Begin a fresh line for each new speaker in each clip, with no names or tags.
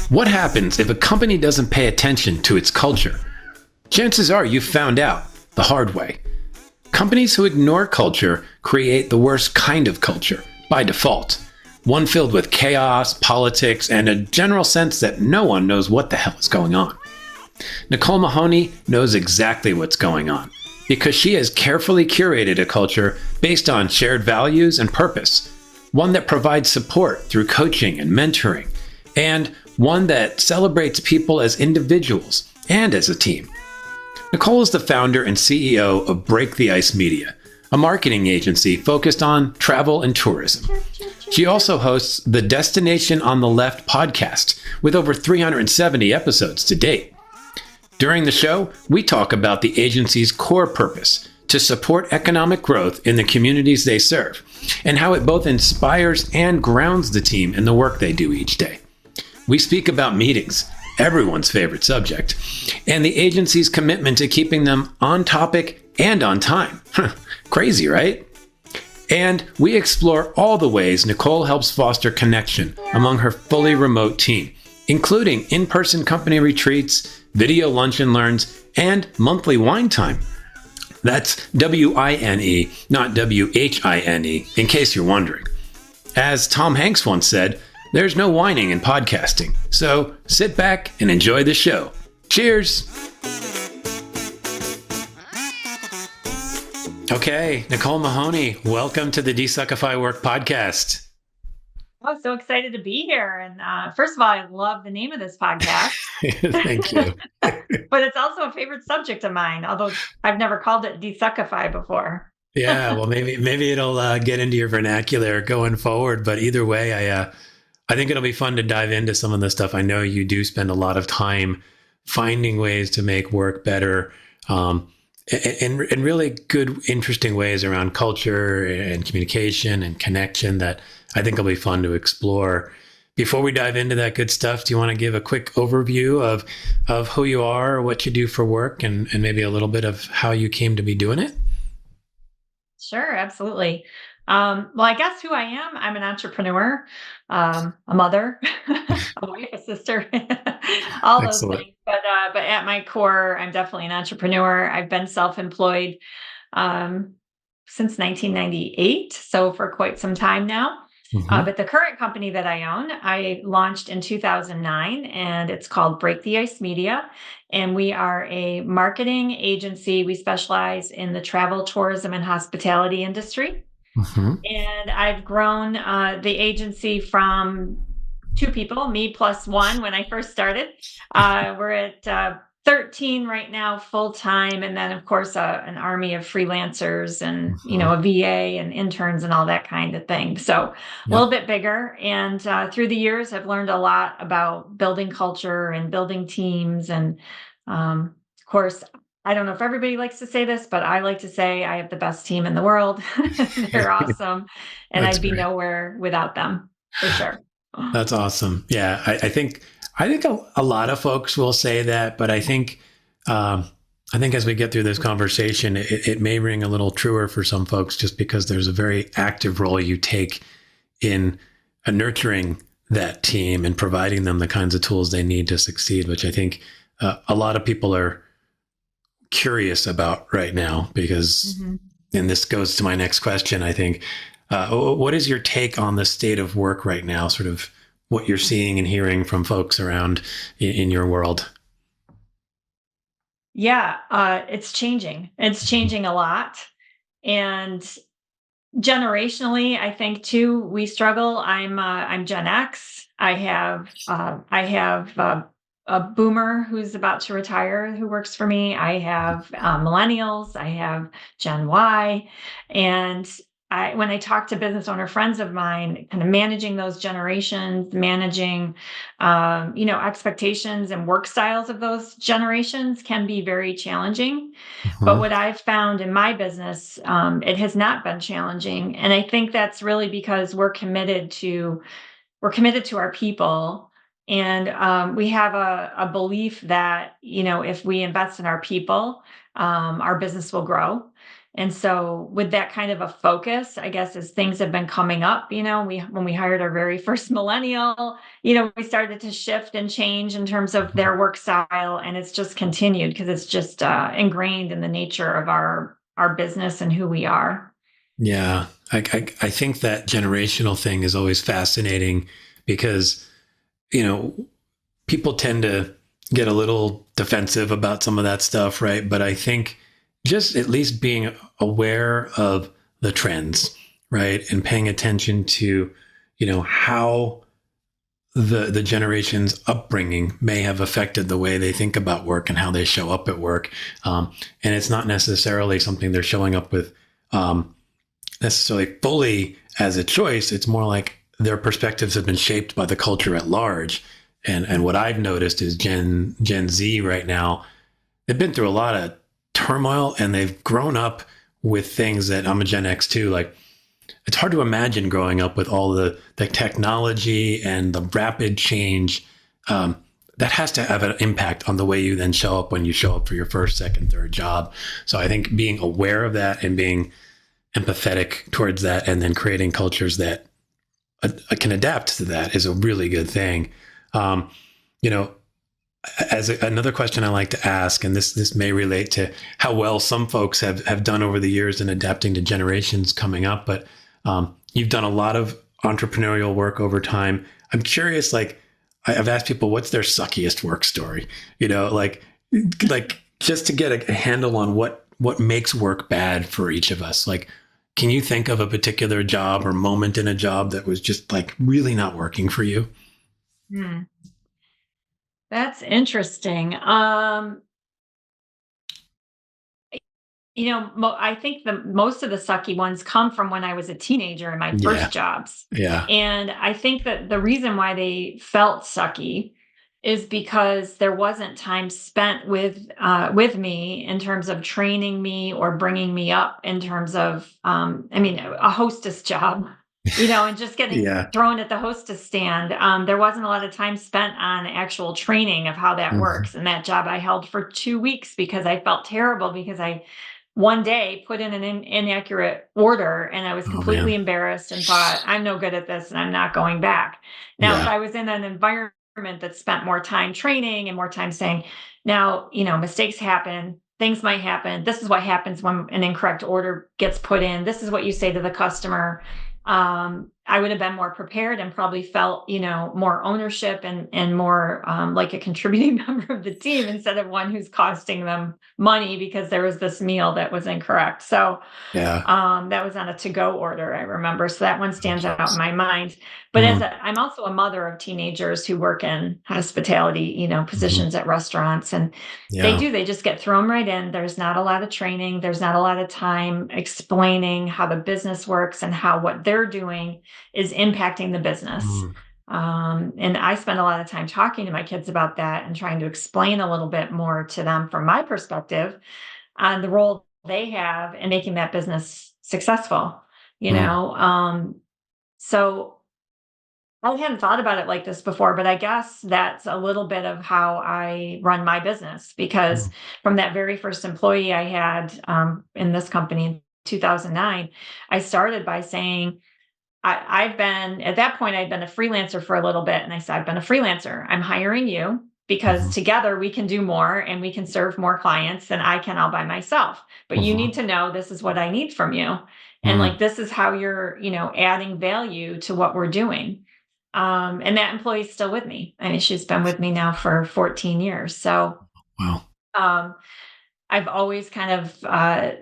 What happens if a company doesn't pay attention to its culture? Chances are you've found out the hard way. Companies who ignore culture create the worst kind of culture by default. One filled with chaos, politics, and a general sense that no one knows what the hell is going on. Nicole Mahoney knows exactly what's going on because she has carefully curated a culture based on shared values and purpose, one that provides support through coaching and mentoring, and one that celebrates people as individuals and as a team. Nicole is the founder and CEO of Break the Ice Media, a marketing agency focused on travel and tourism. She also hosts the Destination on the Left podcast with over 370 episodes to date. During the show, we talk about the agency's core purpose to support economic growth in the communities they serve, and how it both inspires and grounds the team in the work they do each day. We speak about meetings, everyone's favorite subject, and the agency's commitment to keeping them on topic and on time. Crazy, right? And we explore all the ways Nicole helps foster connection among her fully remote team, including in-person company retreats, video lunch and learns, and monthly wine time. That's W-I-N-E, not W-H-I-N-E, in case you're wondering. As Tom Hanks once said, there's no whining in podcasting, so sit back and enjoy the show. Cheers! Okay, Nicole Mahoney, welcome to the DesuckifyWork podcast.
Oh, so excited to be here. And first of all, I love the name of this podcast.
Thank you.
But it's also a favorite subject of mine, although I've never called it Desuckify before.
Yeah, well, maybe it'll get into your vernacular going forward. But either way, I think it'll be fun to dive into some of the stuff. I know you do spend a lot of time finding ways to make work better, and really good, interesting ways around culture and communication and connection that I think will be fun to explore. Before we dive into that good stuff, do you want to give a quick overview of who you are, what you do for work, and maybe a little bit of how you came to be doing it?
Sure, absolutely. Well, I guess who I am, I'm an entrepreneur, a mother, a wife, a sister, all those
Excellent.
things. But at my core, I'm definitely an entrepreneur. I've been self-employed since 1998, so for quite some time now. But the current company that I own, I launched in 2009, and it's called Break the Ice Media. And we are a marketing agency. We specialize in the travel, tourism, and hospitality industry. And I've grown the agency from 2 people, me plus 1 when I first started. We're at 13 right now, full time, and then of course an army of freelancers and a VA and interns and all that kind of thing. So a little bit bigger. And through the years, I've learned a lot about building culture and building teams. And of course, I don't know if everybody likes to say this, but I like to say I have the best team in the world. They're awesome, and
That's
I'd be
great.
nowhere without them, for sure.
That's awesome. Yeah, I think a lot of folks will say that, but I think as we get through this conversation, it may ring a little truer for some folks, just because there's a very active role you take in nurturing that team and providing them the kinds of tools they need to succeed, which I think a lot of people are curious about right now, because, and this goes to my next question, I think, what is your take on the state of work right now, sort of what you're seeing and hearing from folks around in your world?
Yeah, it's changing. It's changing a lot. And generationally, I think too, we struggle. I'm Gen X. I have a boomer who's about to retire who works for me. I have millennials. I have Gen Y, and when I talk to business owner friends of mine, kind of managing those generations, managing, expectations and work styles of those generations can be very challenging. But what I've found in my business, it has not been challenging. And I think that's really because we're committed to our people. And we have a belief that, if we invest in our people, our business will grow. And so with that kind of a focus, I guess, as things have been coming up, when we hired our very first millennial, we started to shift and change in terms of their work style, and it's just continued because it's just ingrained in the nature of our business and who we are.
Yeah, I think that generational thing is always fascinating because, you know, people tend to get a little defensive about some of that stuff, right? But I think just at least being aware of the trends, right? And paying attention to, how the generation's upbringing may have affected the way they think about work and how they show up at work. And it's not necessarily something they're showing up with necessarily fully as a choice. It's more like their perspectives have been shaped by the culture at large. And what I've noticed is Gen Z right now, they've been through a lot of turmoil and they've grown up with things that I'm a Gen X too. Like, it's hard to imagine growing up with all the technology and the rapid change. That has to have an impact on the way you then show up when you show up for your first, second, third job. So I think being aware of that and being empathetic towards that and then creating cultures that can adapt to that is a really good thing. Another question I like to ask, and this may relate to how well some folks have done over the years in adapting to generations coming up, but you've done a lot of entrepreneurial work over time. I'm curious, like, I've asked people, what's their suckiest work story? Like just to get a handle on what makes work bad for each of us. Like, can you think of a particular job or moment in a job that was just like really not working for you?
Hmm. That's interesting. I think most of the sucky ones come from when I was a teenager in my
Yeah.
first jobs.
Yeah.
And I think that the reason why they felt sucky is because there wasn't time spent with me in terms of training me or bringing me up in terms of, a hostess job, and just getting
Yeah.
thrown at the hostess stand. There wasn't a lot of time spent on actual training of how that
Mhm.
works. And that job I held for 2 weeks because I felt terrible because I one day put in an inaccurate order and I was
Oh
completely
man.
embarrassed and thought, I'm no good at this and I'm not going back. Now, if
Yeah.
I was in an environment that spent more time training and more time saying, now, mistakes happen, things might happen. This is what happens when an incorrect order gets put in. This is what you say to the customer. I would have been more prepared and probably felt, more ownership and more like a contributing member of the team instead of one who's costing them money because there was this meal that was incorrect. So
Yeah.
that was on a to-go order, I remember. So that one
Oh,
stands out in
jeez.
my mind. But
Mm,
I'm also a mother of teenagers who work in hospitality,
mhm.
positions at restaurants, and
Yeah.
they just get thrown right in. There's not a lot of training. There's not a lot of time explaining how the business works and how what they're doing is impacting the business.
Mm,
And I spend a lot of time talking to my kids about that and trying to explain a little bit more to them from my perspective on the role they have in making that business successful, you
mm,
know? So I hadn't thought about it like this before, but I guess that's a little bit of how I run my business because
mm,
from that very first employee I had in this company in 2009, I started by saying, I've been at that point, I'd been a freelancer for a little bit. And I said, I've been a freelancer. I'm hiring you because
mhm,
together we can do more and we can serve more clients than I can all by myself. But you
mhm,
need to know this is what I need from you. And like,
mm.
this is how you're, adding value to what we're doing. And that employee's still with me. I mean, she's been with me now for 14 years. So,
Wow.
um, I've always kind of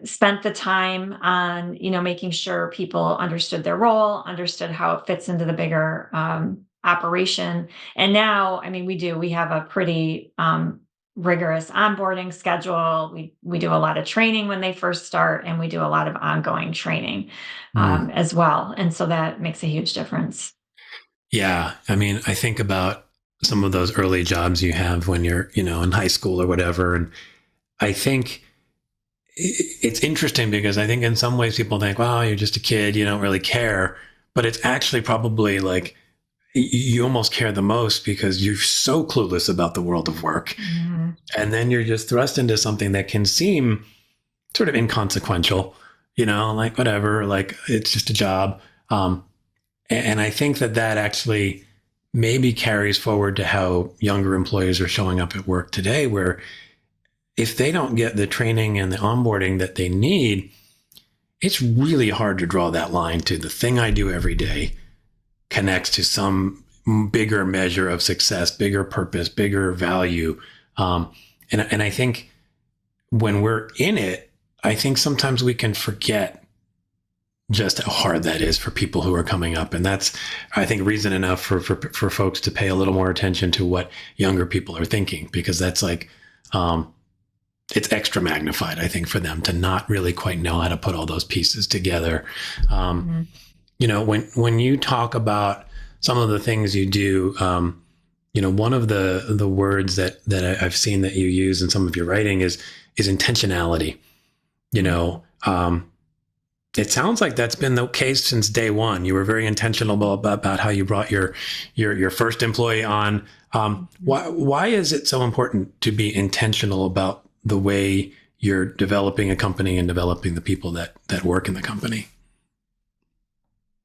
spent the time on, making sure people understood their role, understood how it fits into the bigger operation. And now, I mean, we have a pretty rigorous onboarding schedule. We do a lot of training when they first start, and we do a lot of ongoing training
Mm.
as well. And so that makes a huge difference.
Yeah. I mean, I think about some of those early jobs you have when you're, in high school or whatever. And I think it's interesting because I think in some ways people think, wow, you're just a kid, you don't really care. But it's actually probably like you almost care the most because you're so clueless about the world of work.
Mhm.
And then you're just thrust into something that can seem sort of inconsequential. like whatever, like it's just a job. And I think that actually maybe carries forward to how younger employees are showing up at work today, where if they don't get the training and the onboarding that they need, it's really hard to draw that line to the thing I do every day connects to some bigger measure of success, bigger purpose, bigger value. And I think when we're in it, I think sometimes we can forget just how hard that is for people who are coming up. And that's, I think, reason enough for folks to pay a little more attention to what younger people are thinking, because that's like, it's extra magnified, I think, for them to not really quite know how to put all those pieces together. When you talk about some of the things you do, one of the words that I've seen that you use in some of your writing is intentionality. It sounds like that's been the case since day one. You were very intentional about how you brought your first employee on. Why is it so important to be intentional about the way you're developing a company and developing the people that work in the company?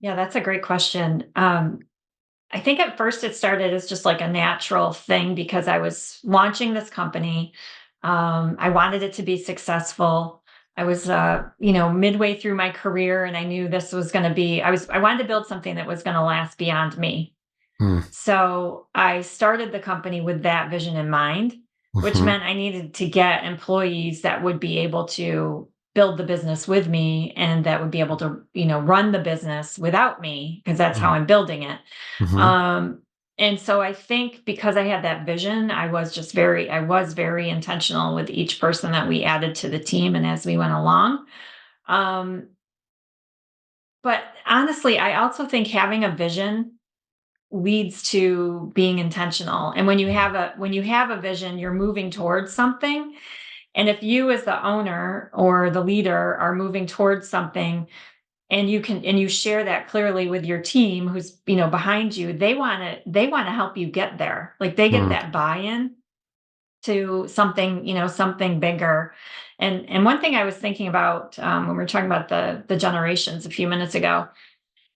Yeah, that's a great question. I think at first it started as just like a natural thing because I was launching this company. I wanted it to be successful. I was, midway through my career, and I knew this was going to be. I wanted to build something that was going to last beyond me. So I started the company with that vision in mind, which meant I needed to get employees that would be able to build the business with me and that would be able to, run the business without me, because that's how I'm building it. And so I think because I had that vision, I was very intentional with each person that we added to the team and as we went along. But honestly, I also think having a vision leads to being intentional. And when you have a vision, you're moving towards something. And if you as the owner or the leader are moving towards something, and you share that clearly with your team who's behind you, they want to help you get there. Like they get that buy-in to something bigger. And one thing I was thinking about when we were talking about the generations a few minutes ago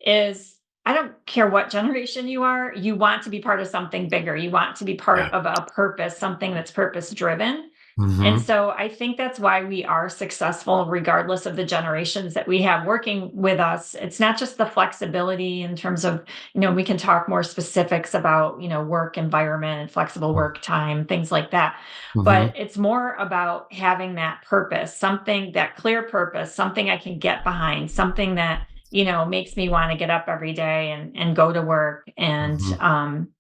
is, I don't care what generation you are, you want to be part of something bigger. You want to be part of a purpose, something that's purpose driven. And so I think that's why we are successful, regardless of the generations that we have working with us. It's not just the flexibility in terms of, we can talk more specifics about, work environment and flexible work time, things like that. But it's more about having that purpose, that clear purpose, something I can get behind, something that, makes me want to get up every day and go to work and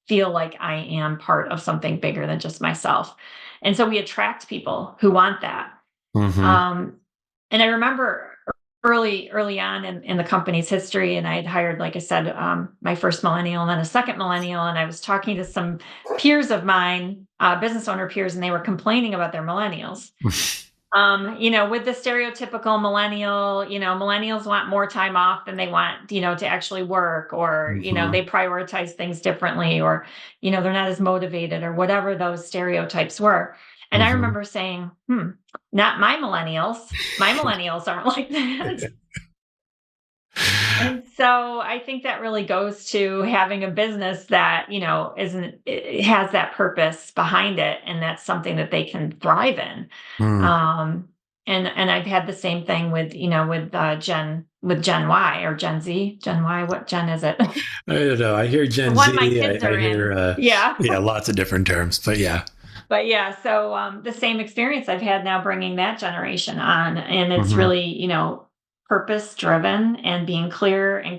feel like I am part of something bigger than just myself. And so we attract people who want that. And I remember early on in the company's history, and I had hired, like I said, my first millennial and then a second millennial. And I was talking to some peers of mine, business owner peers, and they were complaining about their millennials. With the stereotypical millennial, millennials want more time off than they want, to actually work, or, they prioritize things differently, or, they're not as motivated, or whatever those stereotypes were. And I remember saying, not my millennials. My millennials aren't like that. And so I think that really goes to having a business that, it has that purpose behind it, and that's something that they can thrive in. And I've had the same thing with Gen Y or Gen Z. Gen Y, what Gen is it?
I don't know. I hear Gen
One
Z.
my kids are
I hear
yeah,
lots of different terms, but yeah.
But yeah, so the same experience I've had now bringing that generation on, and it's really, purpose driven, and being clear and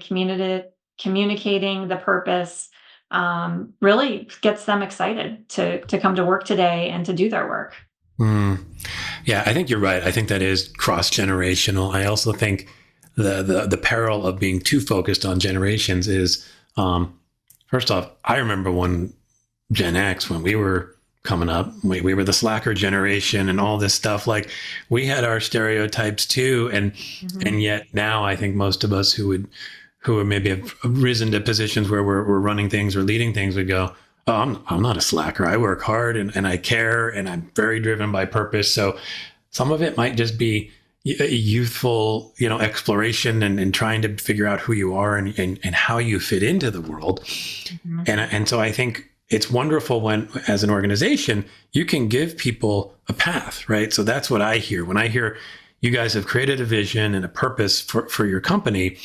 communicating the purpose really gets them excited to come to work today and to do their work.
Yeah, I think you're right. I think that is cross-generational. I also think the peril of being too focused on generations is, first off, I remember when Gen X, when we were coming up, we were the slacker generation and all this stuff. Like, we had our stereotypes too, and yet now I think most of us who maybe have risen to positions where we're running things or leading things would go, oh, I'm not a slacker. I work hard and I care, and I'm very driven by purpose. So some of it might just be, youthful, exploration and trying to figure out who you are and how you fit into the world.
Mhm.
And so I think it's wonderful when, as an organization, you can give people a path, right? So that's what I hear. When I hear you guys have created a vision and a purpose for your company,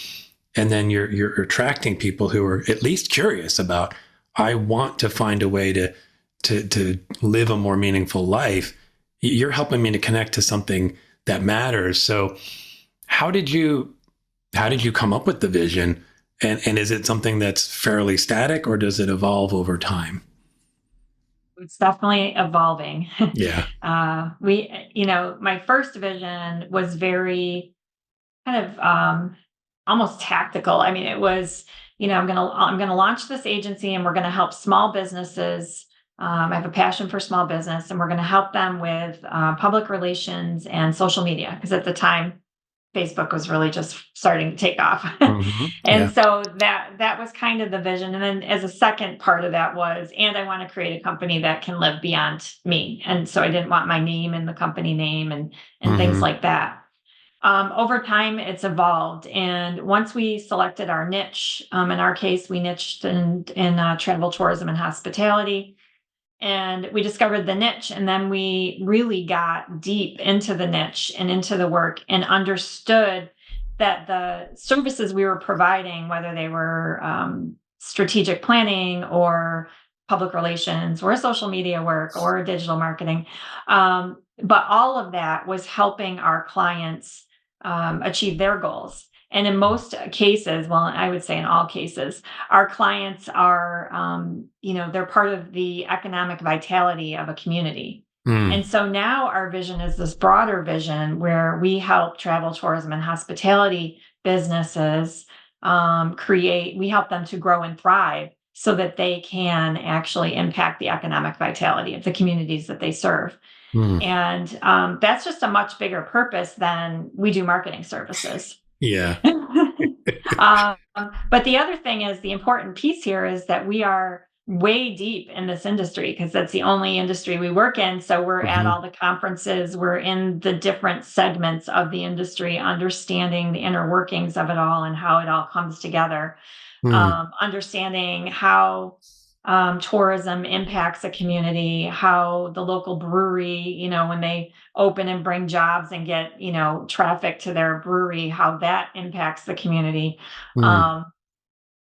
and then you're attracting people who are at least curious about, I want to find a way to live a more meaningful life. You're helping me to connect to something that matters. So how did you come up with the vision? And is it something that's fairly static, or does it evolve over time?
It's definitely evolving.
Yeah.
My first vision was very kind of almost tactical. I mean, it was, I'm gonna launch this agency, and we're gonna help small businesses. I have a passion for small business, and we're gonna help them with public relations and social media, because at the time Facebook was really just starting to take off. And
Yeah.
so that was kind of the vision. And then as a second part of that was, and I want to create a company that can live beyond me. And so I didn't want my name in the company name and things
Hmm.
like that. Over time, it's evolved. And once we selected our niche, in our case, we niched in travel, tourism, and hospitality. And we discovered the niche, and then we really got deep into the niche and into the work, and understood that the services we were providing, whether they were strategic planning or public relations or social media work or digital marketing, but all of that was helping our clients achieve their goals. And in most cases, well, I would say in all cases, our clients are, they're part of the economic vitality of a community.
Mm.
And so now our vision is this broader vision where we help travel, tourism, and hospitality businesses we help them to grow and thrive so that they can actually impact the economic vitality of the communities that they serve.
Mm.
And that's just a much bigger purpose than we do marketing services.
Yeah.
um, but the other thing is, the important piece here is that we are way deep in this industry, because that's the only industry we work in. So we're at
Hmm.
all the conferences, we're in the different segments of the industry, understanding the inner workings of it all and how it all comes together,
Mm.
understanding how tourism impacts a community, how the local brewery, when they open and bring jobs and get, traffic to their brewery, how that impacts the community.
Mm.
Um,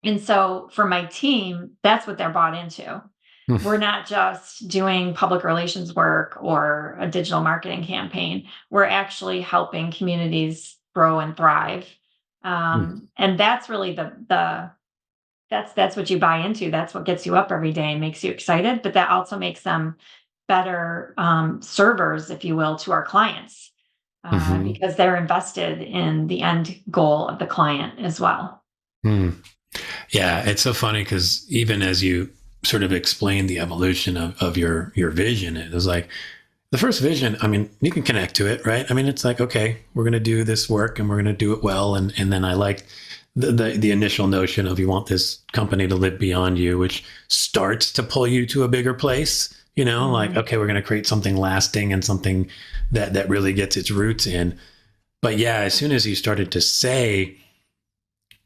and so for my team, that's what they're bought into. We're not just doing public relations work or a digital marketing campaign. We're actually helping communities grow and thrive.
Mm.
And that's really that's what you buy into. That's what gets you up every day and makes you excited. But that also makes them better servers, if you will, to our clients,
Hmm.
because they're invested in the end goal of the client as well.
Mm. Yeah, it's so funny because even as you sort of explained the evolution of your vision, it was like the first vision. I mean, you can connect to it, right? I mean, it's like, okay, we're going to do this work and we're going to do it well. And then I liked the initial notion of, you want this company to live beyond you, which starts to pull you to a bigger place, like,
Mhm.
okay, we're going to create something lasting and something that really gets its roots in. But yeah, as soon as you started to say,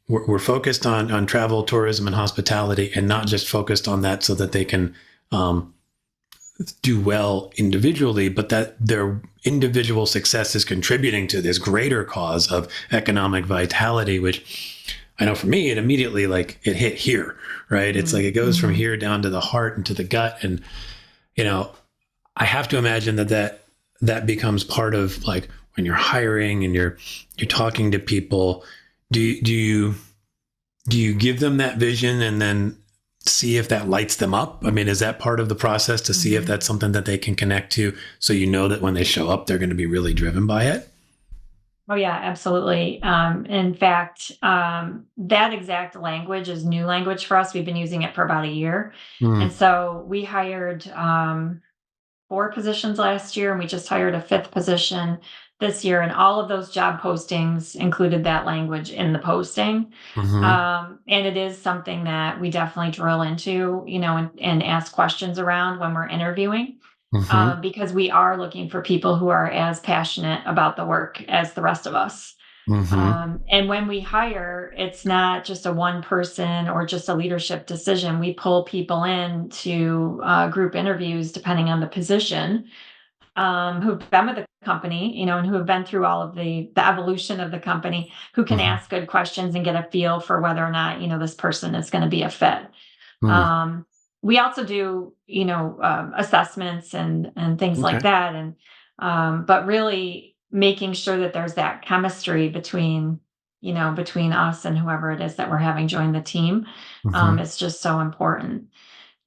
we're focused on travel, tourism, and hospitality, and not just focused on that so that they can um, do well individually, but that their individual success is contributing to this greater cause of economic vitality, which I know for me, it immediately, like, it hit here, right? It's like it goes from
Mhm.
here down to the heart and to the gut. And, you know, I have to imagine that becomes part of, like, when you're hiring and you're talking to people, do you give them that vision and then see if that lights them up? I mean, is that part of the process to see if
Mhm.
that's something that they can connect to, so that when they show up, they're going to be really driven by it?
Oh yeah, absolutely. In fact, that exact language is new language for us. We've been using it for about a year, and
Mm.
so we hired 4 positions last year, and we just hired a fifth position this year. And all of those job postings included that language in the posting.
Hmm.
And it is something that we definitely drill into, and ask questions around when we're interviewing.
Mm-hmm.
because we are looking for people who are as passionate about the work as the rest of us.
Mm-hmm.
And when we hire, it's not just a one person or just a leadership decision. We pull people in to group interviews depending on the position, who've been with the company, and who have been through all of the evolution of the company, who can
Mm-hmm.
ask good questions and get a feel for whether or not, this person is going to be a fit.
Mm.
Um, we also do, assessments and things like
Okay.
that. But really making sure that there's that chemistry between us and whoever it is that we're having join the team,
Mm-hmm.
is just so important.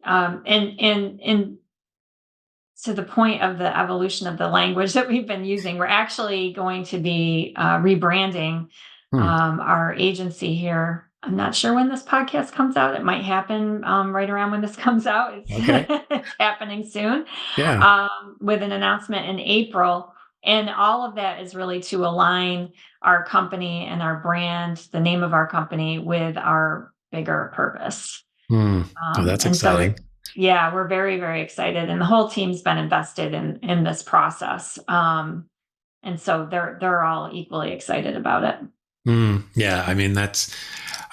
And to the point of the evolution of the language that we've been using, we're actually going to be rebranding
Mm.
our agency here. I'm not sure when this podcast comes out. It might happen right around when this comes out. It's,
Okay.
it's happening soon,
Yeah.
with an announcement in April. And all of that is really to align our company and our brand, the name of our company, with our bigger purpose.
Mm. Oh, that's
And so,
exciting.
yeah, we're very, very excited, and the whole team's been invested in this process. And so they're all equally excited about it.
Mm. Yeah. I mean, I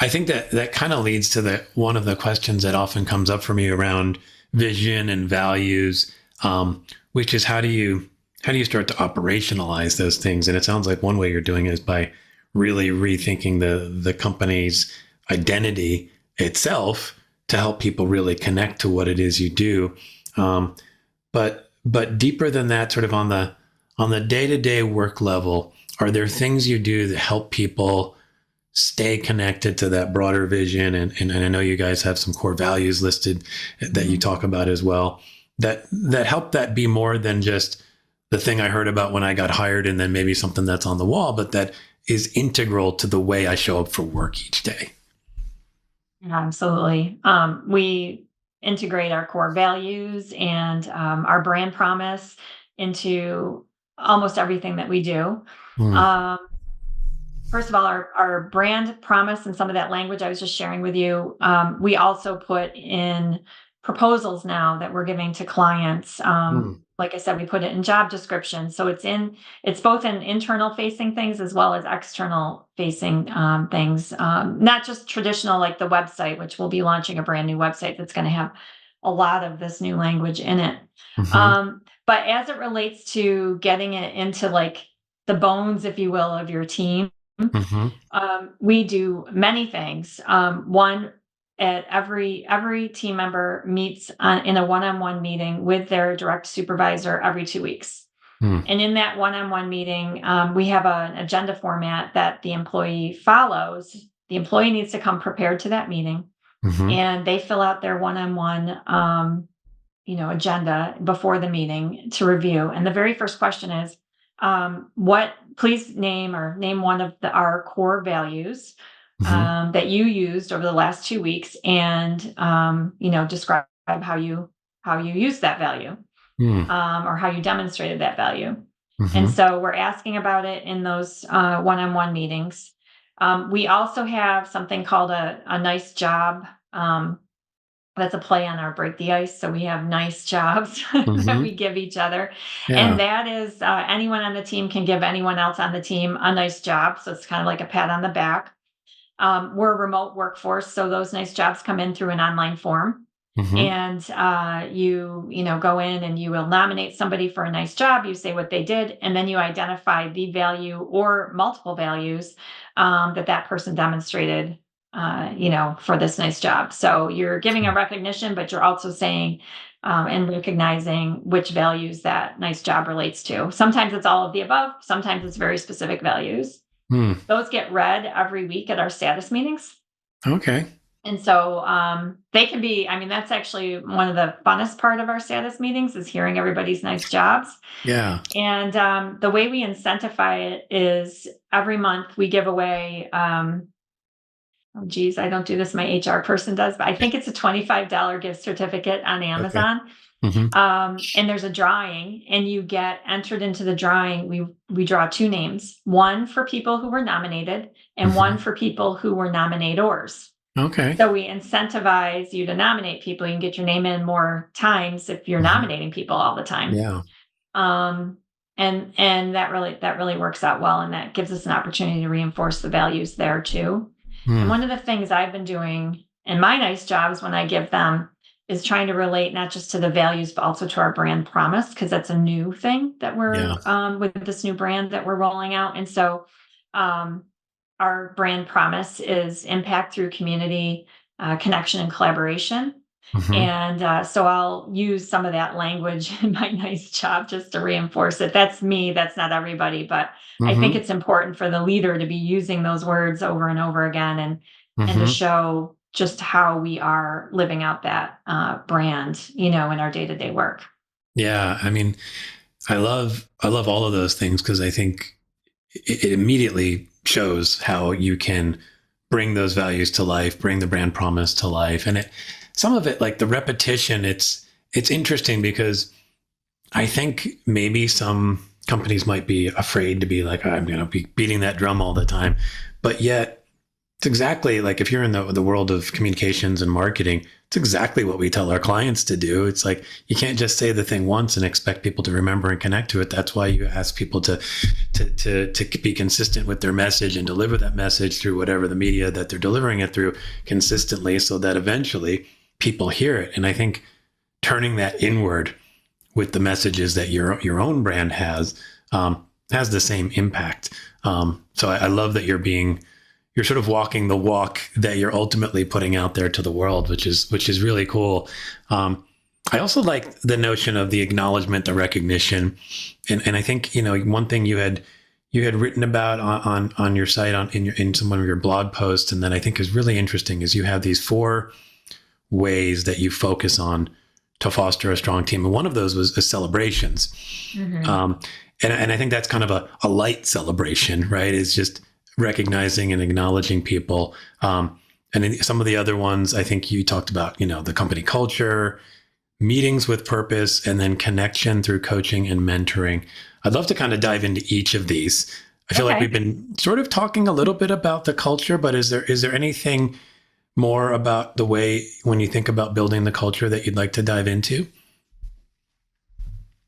think that kind of leads to one of the questions that often comes up for me around vision and values, which is how do you start to operationalize those things? And it sounds like one way you're doing it is by really rethinking the company's identity itself to help people really connect to what it is you do. But deeper than that, sort of on the day-to-day work level, are there things you do that help people stay connected to that broader vision? And I know you guys have some core values listed that you talk about as well, that help that be more than just the thing I heard about when I got hired and then maybe something that's on the wall, but that is integral to the way I show up for work each day.
Yeah, absolutely. We integrate our core values and our brand promise into almost everything that we do.
Mm.
Um, First of all, our brand promise and some of that language I was just sharing with you, we also put in proposals now that we're giving to clients.
Mm.
Like I said, we put it in job description. So it's both in internal facing things as well as external facing things. Not just traditional like the website, which we'll be launching a brand new website that's going to have a lot of this new language in it.
Hmm.
But as it relates to getting it into like the bones, if you will, of your team,
Hmm.
we do many things. One, at every team member meets in a one-on-one meeting with their direct supervisor every 2 weeks.
Mm.
And in that one-on-one meeting, we have an agenda format that the employee follows. The employee needs to come prepared to that meeting,
Hmm.
and they fill out their one-on-one, agenda before the meeting to review. And the very first question is, what please name one of our core values
Hmm.
that you used over the last 2 weeks, and describe how you used that value,
Mm.
or how you demonstrated that value. And
Hmm.
so we're asking about it in those one-on-one meetings. We also have something called a nice job. That's a play on our break the ice. So we have nice jobs that
Hmm.
we give each other. And
Yeah.
that is, anyone on the team can give anyone else on the team a nice job. So it's kind of like a pat on the back. We're a remote workforce, so those nice jobs come in through an online form.
Hmm.
And you go in and you will nominate somebody for a nice job. You say what they did, and then you identify the value or multiple values that person demonstrated, for this nice job. So you're giving a recognition, but you're also saying and recognizing which values that nice job relates to. Sometimes it's all of the above. Sometimes it's very specific values.
Mm.
Those get read every week at our status meetings.
Okay.
And so they can be, I mean, that's actually one of the funnest part of our status meetings is hearing everybody's nice jobs.
Yeah.
And the way we incentivize it is every month we give away, oh geez, I don't do this, my HR person does, but I think it's a $25 gift certificate on
Okay.
Amazon.
Hmm.
And there's a drawing, and you get entered into the drawing. We draw two names, one for people who were nominated and
Hmm.
one for people who were nominators.
Okay.
So we incentivize you to nominate people. You can get your name in more times if you're
Hmm.
nominating people all the time.
Yeah.
Um, and that really works out well, and that gives us an opportunity to reinforce the values there too. And
Hmm.
one of the things I've been doing in my nice jobs when I give them is trying to relate not just to the values but also to our brand promise, because that's a new thing that
Yeah.
we're with this new brand that we're rolling out. And so um, our brand promise is impact through community, connection, and collaboration.
Hmm.
And so I'll use some of that language in my nice job just to reinforce it. That's me, that's not everybody, but I think
Hmm.
it's important for the leader to be using those words over and over again, and to
Hmm.
show just how we are living out that brand, in our day-to-day work.
Yeah. I mean, I love all of those things because I think it immediately shows how you can bring those values to life, bring the brand promise to life. And some of it, like the repetition, it's interesting because I think maybe some companies might be afraid to be like, I'm going to be beating that drum all the time. But yet, it's exactly like if you're in the world of communications and marketing, it's exactly what we tell our clients to do. It's like you can't just say the thing once and expect people to remember and connect to it. That's why you ask people to be consistent with their message and deliver that message through whatever the media that they're delivering it through consistently, so that eventually people hear it. And I think turning that inward with the messages that your own brand has the same impact. So I love that you're sort of walking the walk that you're ultimately putting out there to the world, which is really cool. I also like the notion of the acknowledgement, the recognition, and I think one thing you had written about on your site in some of your blog posts, and that I think is really interesting is you have these 4 ways that you focus on to foster a strong team, and one of those was celebrations.
Hmm.
Um, and I think that's kind of a light celebration, right? It's just recognizing and acknowledging people. And in some of the other ones, I think you talked about, the company culture, meetings with purpose, and then connection through coaching and mentoring. I'd love to kind of dive into each of these. I feel like we've
Okay.
been sort of talking a little bit about the culture, but is there anything more about the way when you think about building the culture that you'd like to dive into?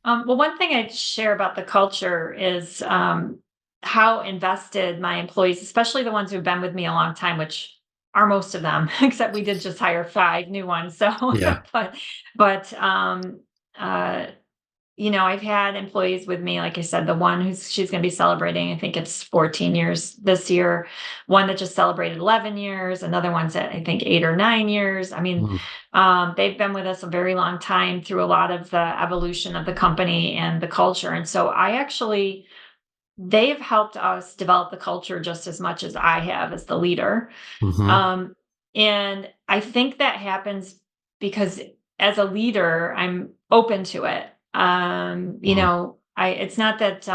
Well, one thing I'd share about the culture is how invested my employees, especially the ones who've been with me a long time, which are most of them, except we did just hire 5 new ones. So,
Yeah.
but uh, I've had employees with me, like I said, the one she's going to be celebrating, I think it's 14 years this year, one that just celebrated 11 years, another one's at, I think, 8 or 9 years. I mean,
Mm.
they've been with us a very long time through a lot of the evolution of the company and the culture. And so they've helped us develop the culture just as much as I have as the leader.
Hmm.
Um, and I think that happens because as a leader, I'm open to it.
Mm.
It's not that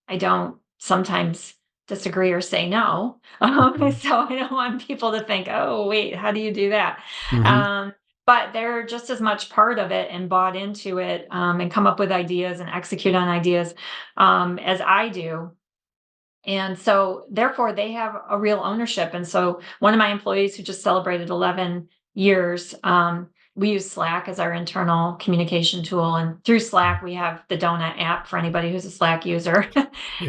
I don't sometimes disagree or say no. So I don't want people to think, oh, wait, how do you do that?
Hmm.
Um, but they're just as much part of it and bought into it, and come up with ideas and execute on ideas as I do. And so, therefore, they have a real ownership. And so, one of my employees who just celebrated 11 years, we use Slack as our internal communication tool. And through Slack, we have the Donut app for anybody who's a Slack user.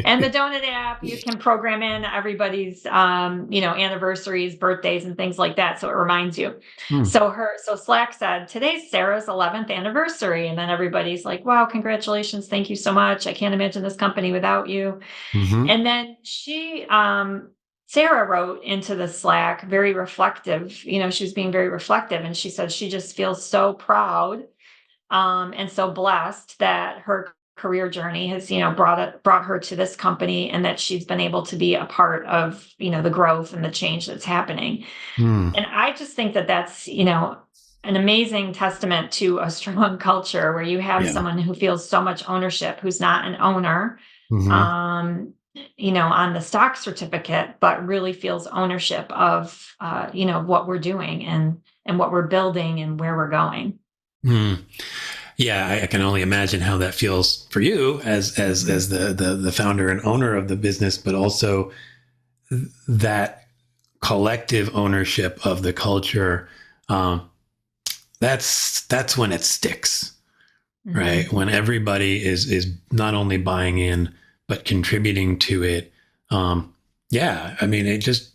And the Donut app, you can program in everybody's, anniversaries, birthdays, and things like that. So it reminds you.
Mm.
So Slack said, today's Sarah's 11th anniversary. And then everybody's like, wow, congratulations. Thank you so much. I can't imagine this company without you.
Hmm.
And then Sarah wrote into the Slack, very reflective. She was being very reflective. And she said she just feels so proud, and so blessed that her career journey has, brought her to this company, and that she's been able to be a part of, the growth and the change that's happening.
Mm.
And I just think that that's, an amazing testament to a strong culture where you have
Yeah.
someone who feels so much ownership, who's not an owner,
Hmm.
um, on the stock certificate, but really feels ownership of, what we're doing and what we're building and where we're going.
Mm. Yeah, I can only imagine how that feels for you as
Mhm.
the founder and owner of the business, but also that collective ownership of the culture, um, that's when it sticks, right? When everybody is not only buying in but contributing to it. Yeah, I mean, it just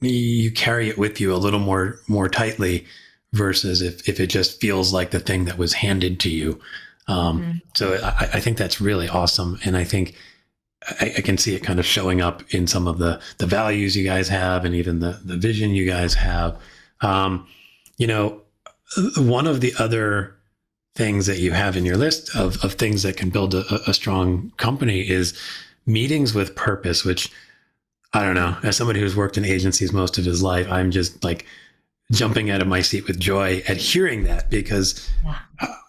you carry it with you a little more tightly versus if it just feels like the thing that was handed to you. So I think that's really awesome, and I think I can see it kind of showing up in some of the values you guys have, and even the vision you guys have. You know, one of the other things that you have in your list of things that can build a strong company is meetings with purpose, which I don't know. As somebody who's worked in agencies most of his life, I'm just like jumping out of my seat with joy at hearing that, because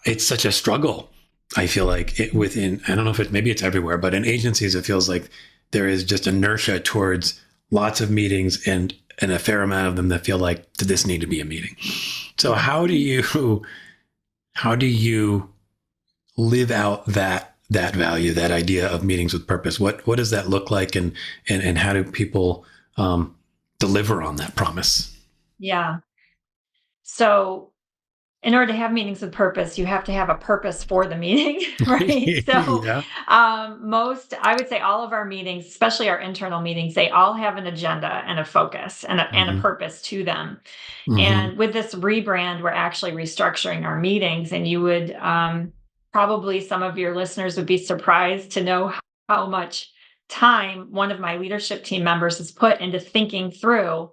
it's such a struggle. I feel like it within, I don't know if maybe it's everywhere, but in agencies, it feels like there is just inertia towards lots of meetings and a fair amount of them that feel like, did this need to be a meeting? So how do you live out that value, that idea of meetings with purpose? What does that look like, and how do people deliver on that promise?
Yeah. So in order to have meetings with purpose, you have to have a purpose for the meeting, right? So,
Yeah.
I would say all of our meetings, especially our internal meetings, they all have an agenda and a focus and a
Mm-hmm.
purpose to them.
Mm-hmm.
And with this rebrand, we're actually restructuring our meetings. And you would probably, some of your listeners would be surprised to know how much time one of my leadership team members has put into thinking through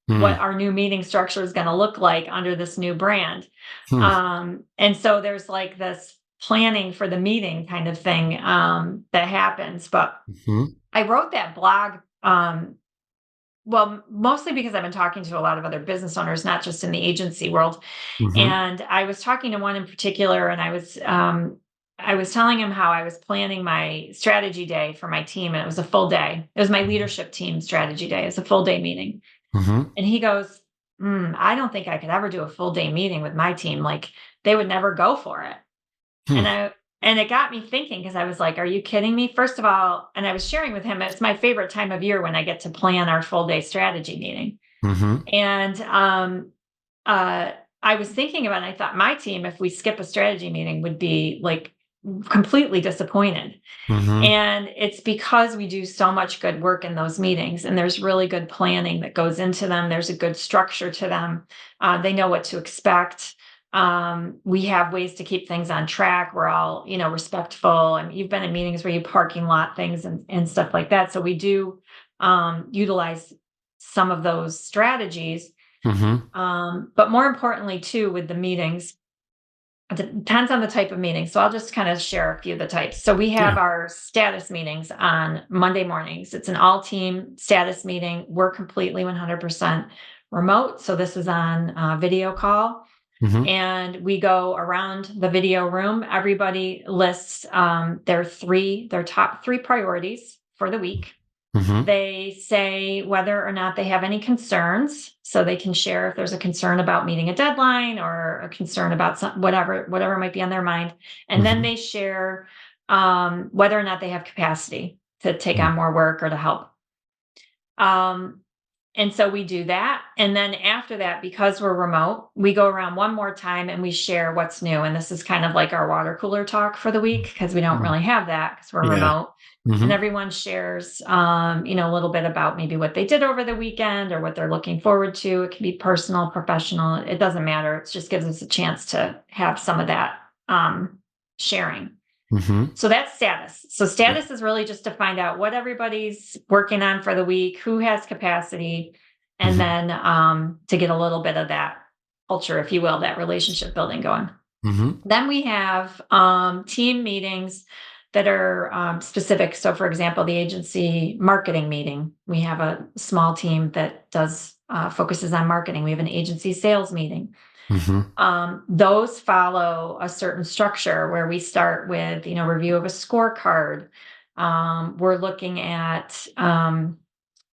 what our new meeting structure is going to look like under this new brand.
Mm-hmm.
And so there's like this planning for the meeting kind of thing that happens. But I wrote that blog, well, mostly because I've been talking to a lot of other business owners, not just in the agency world.
Mm-hmm.
And I was talking to one in particular, and I was telling him how I was planning my strategy day for my team, and it was a full day. It was my leadership team strategy day. It's a full day meeting.
Mm-hmm.
And he goes, I don't think I could ever do a full day meeting with my team. Like, they would never go for it. And
Mm-hmm.
it got me thinking, because I was like, are you kidding me? First of all, and I was sharing with him, it's my favorite time of year when I get to plan our full day strategy meeting.
Mm-hmm.
And uh, I was thinking about it, and I thought my team, if we skip a strategy meeting, would be like completely disappointed.
Mm-hmm.
And it's because we do so much good work in those meetings, and there's really good planning that goes into them. There's a good structure to them. They know what to expect. We have ways to keep things on track. We're all, respectful. And you've been in meetings where you parking lot things and stuff like that. So we do utilize some of those strategies.
Mm-hmm.
But more importantly, too, with the meetings, it depends on the type of meeting. So I'll just kind of share a few of the types. So we have
Yeah.
our status meetings on Monday mornings. It's an all team status meeting. We're completely 100% remote. So this is on video call.
Mm-hmm.
And we go around the video room. Everybody lists their top three priorities for the week.
Mm-hmm.
They say whether or not they have any concerns, so they can share if there's a concern about meeting a deadline or a concern about whatever might be on their mind. And then
Mm-hmm.
they share whether or not they have capacity to take on more work or to help. Um, and so we do that. And then after that, because we're remote, we go around one more time and we share what's new. And this is kind of like our water cooler talk for the week, because we don't
Mm-hmm.
really have that because we're
Yeah.
remote. And
Mm-hmm.
everyone shares, a little bit about maybe what they did over the weekend or what they're looking forward to. It can be personal, professional. It doesn't matter. It just gives us a chance to have some of that sharing.
Mm-hmm.
So that's status. So status is really just to find out what everybody's working on for the week, who has capacity, and
Mm-hmm.
then to get a little bit of that culture, if you will, that relationship building going.
Mm-hmm.
Then we have team meetings that are specific. So, for example, the agency marketing meeting, we have a small team that does focuses on marketing. We have an agency sales meeting.
Mm-hmm.
Those follow a certain structure where we start with, review of a scorecard. We're looking at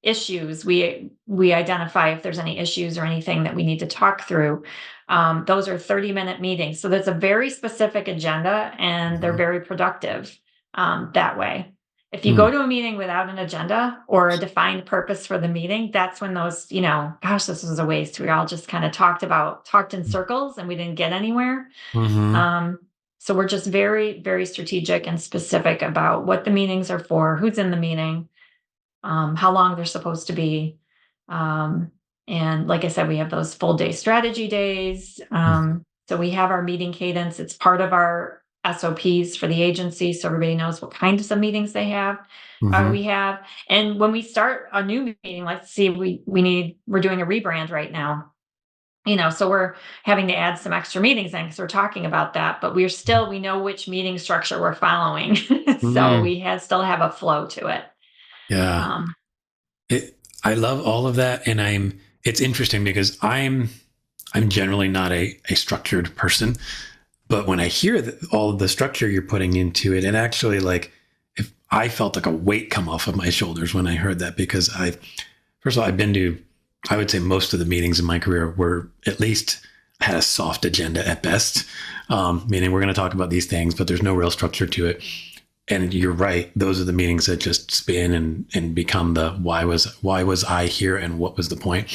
issues. We identify if there's any issues or anything that we need to talk through. Those are 30-minute meetings. So that's a very specific agenda, and they're very productive that way. If you go to a meeting without an agenda or a defined purpose for the meeting, that's when those, gosh, this was a waste. We all just kind of talked in circles and we didn't get anywhere.
Mm-hmm.
So we're just very, very strategic and specific about what the meetings are for, who's in the meeting, how long they're supposed to be. And like I said, we have those full day strategy days. So we have our meeting cadence. It's part of our SOPs for the agency. So everybody knows what kinds of meetings they have. We have, and when we start a new meeting, let's see, we're doing a rebrand right now. So we're having to add some extra meetings in because we're talking about that, but we know which meeting structure we're following. So we still have a flow to it.
Yeah.
Um,
I love all of that. And it's interesting because I'm generally not a structured person, but when I hear all of the structure you're putting into it, and actually if I felt like a weight come off of my shoulders when I heard that, because first of all, I've been to, I would say most of the meetings in my career were at least had a soft agenda at best, meaning we're going to talk about these things, but there's no real structure to it. And you're right; those are the meetings that just spin and become the why was I here and what was the point.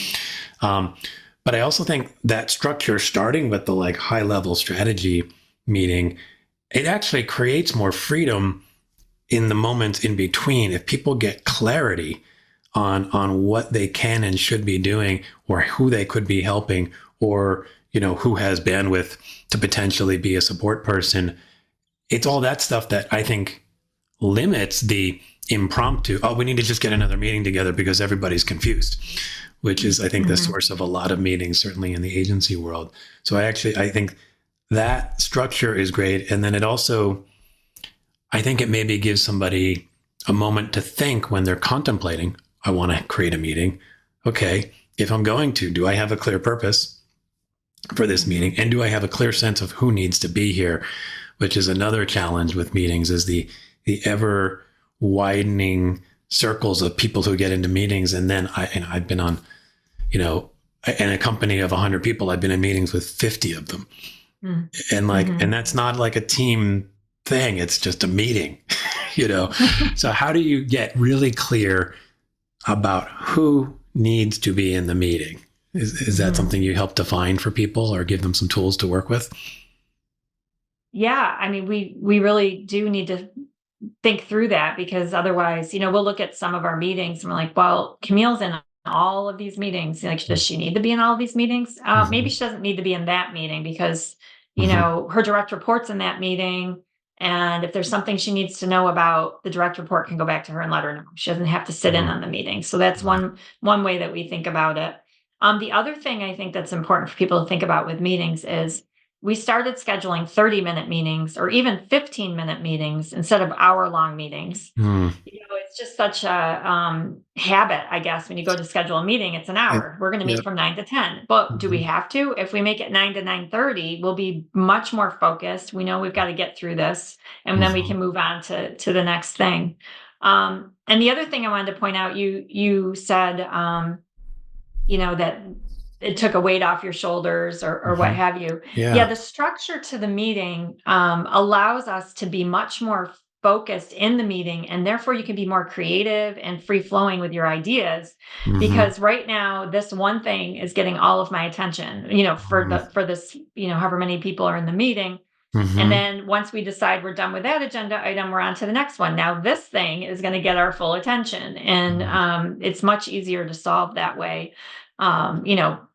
But I also think that structure, starting with the high level strategy meeting, it actually creates more freedom in the moments in between. If people get clarity on what they can and should be doing, or who they could be helping, or who has bandwidth to potentially be a support person, it's all that stuff that I think limits the impromptu, we need to just get another meeting together because everybody's confused, which is, I think, the source of a lot of meetings, certainly in the agency world. So I think that structure is great. And then it also, I think it maybe gives somebody a moment to think when they're contemplating, I want to create a meeting. Okay, if I'm going to, do I have a clear purpose for this meeting? And do I have a clear sense of who needs to be here? Which is another challenge with meetings, is the ever widening circles of people who get into meetings. And then I've been on, in a company of 100 people, I've been in meetings with 50 of them. And and that's not like a team thing. It's just a meeting, So how do you get really clear about who needs to be in the meeting? Is that something you help define for people or give them some tools to work with?
Yeah, I mean, we really do need to think through that, because otherwise, we'll look at some of our meetings and we're like, well, Camille's in all of these meetings. Does she need to be in all of these meetings? Maybe she doesn't need to be in that meeting because, her direct report's in that meeting. And if there's something she needs to know about, the direct report can go back to her and let her know. She doesn't have to sit in on the meeting. So that's one way that we think about it. The other thing I think that's important for people to think about with meetings is we started scheduling 30-minute meetings or even 15-minute meetings instead of hour-long meetings. It's just such a habit, I guess. When you go to schedule a meeting, it's an hour. We're going to meet from 9 to 10. But do we have to? If we make it 9 to 9:30, we'll be much more focused. We know we've got to get through this, and then we can move on to the next thing. And the other thing I wanted to point out, you said, that it took a weight off your shoulders or what have you. Yeah, the structure to the meeting allows us to be much more focused in the meeting, and therefore you can be more creative and free flowing with your ideas. Because right now, this one thing is getting all of my attention, for this, however many people are in the meeting. And then once we decide we're done with that agenda item, we're on to the next one. Now this thing is going to get our full attention, and it's much easier to solve that way.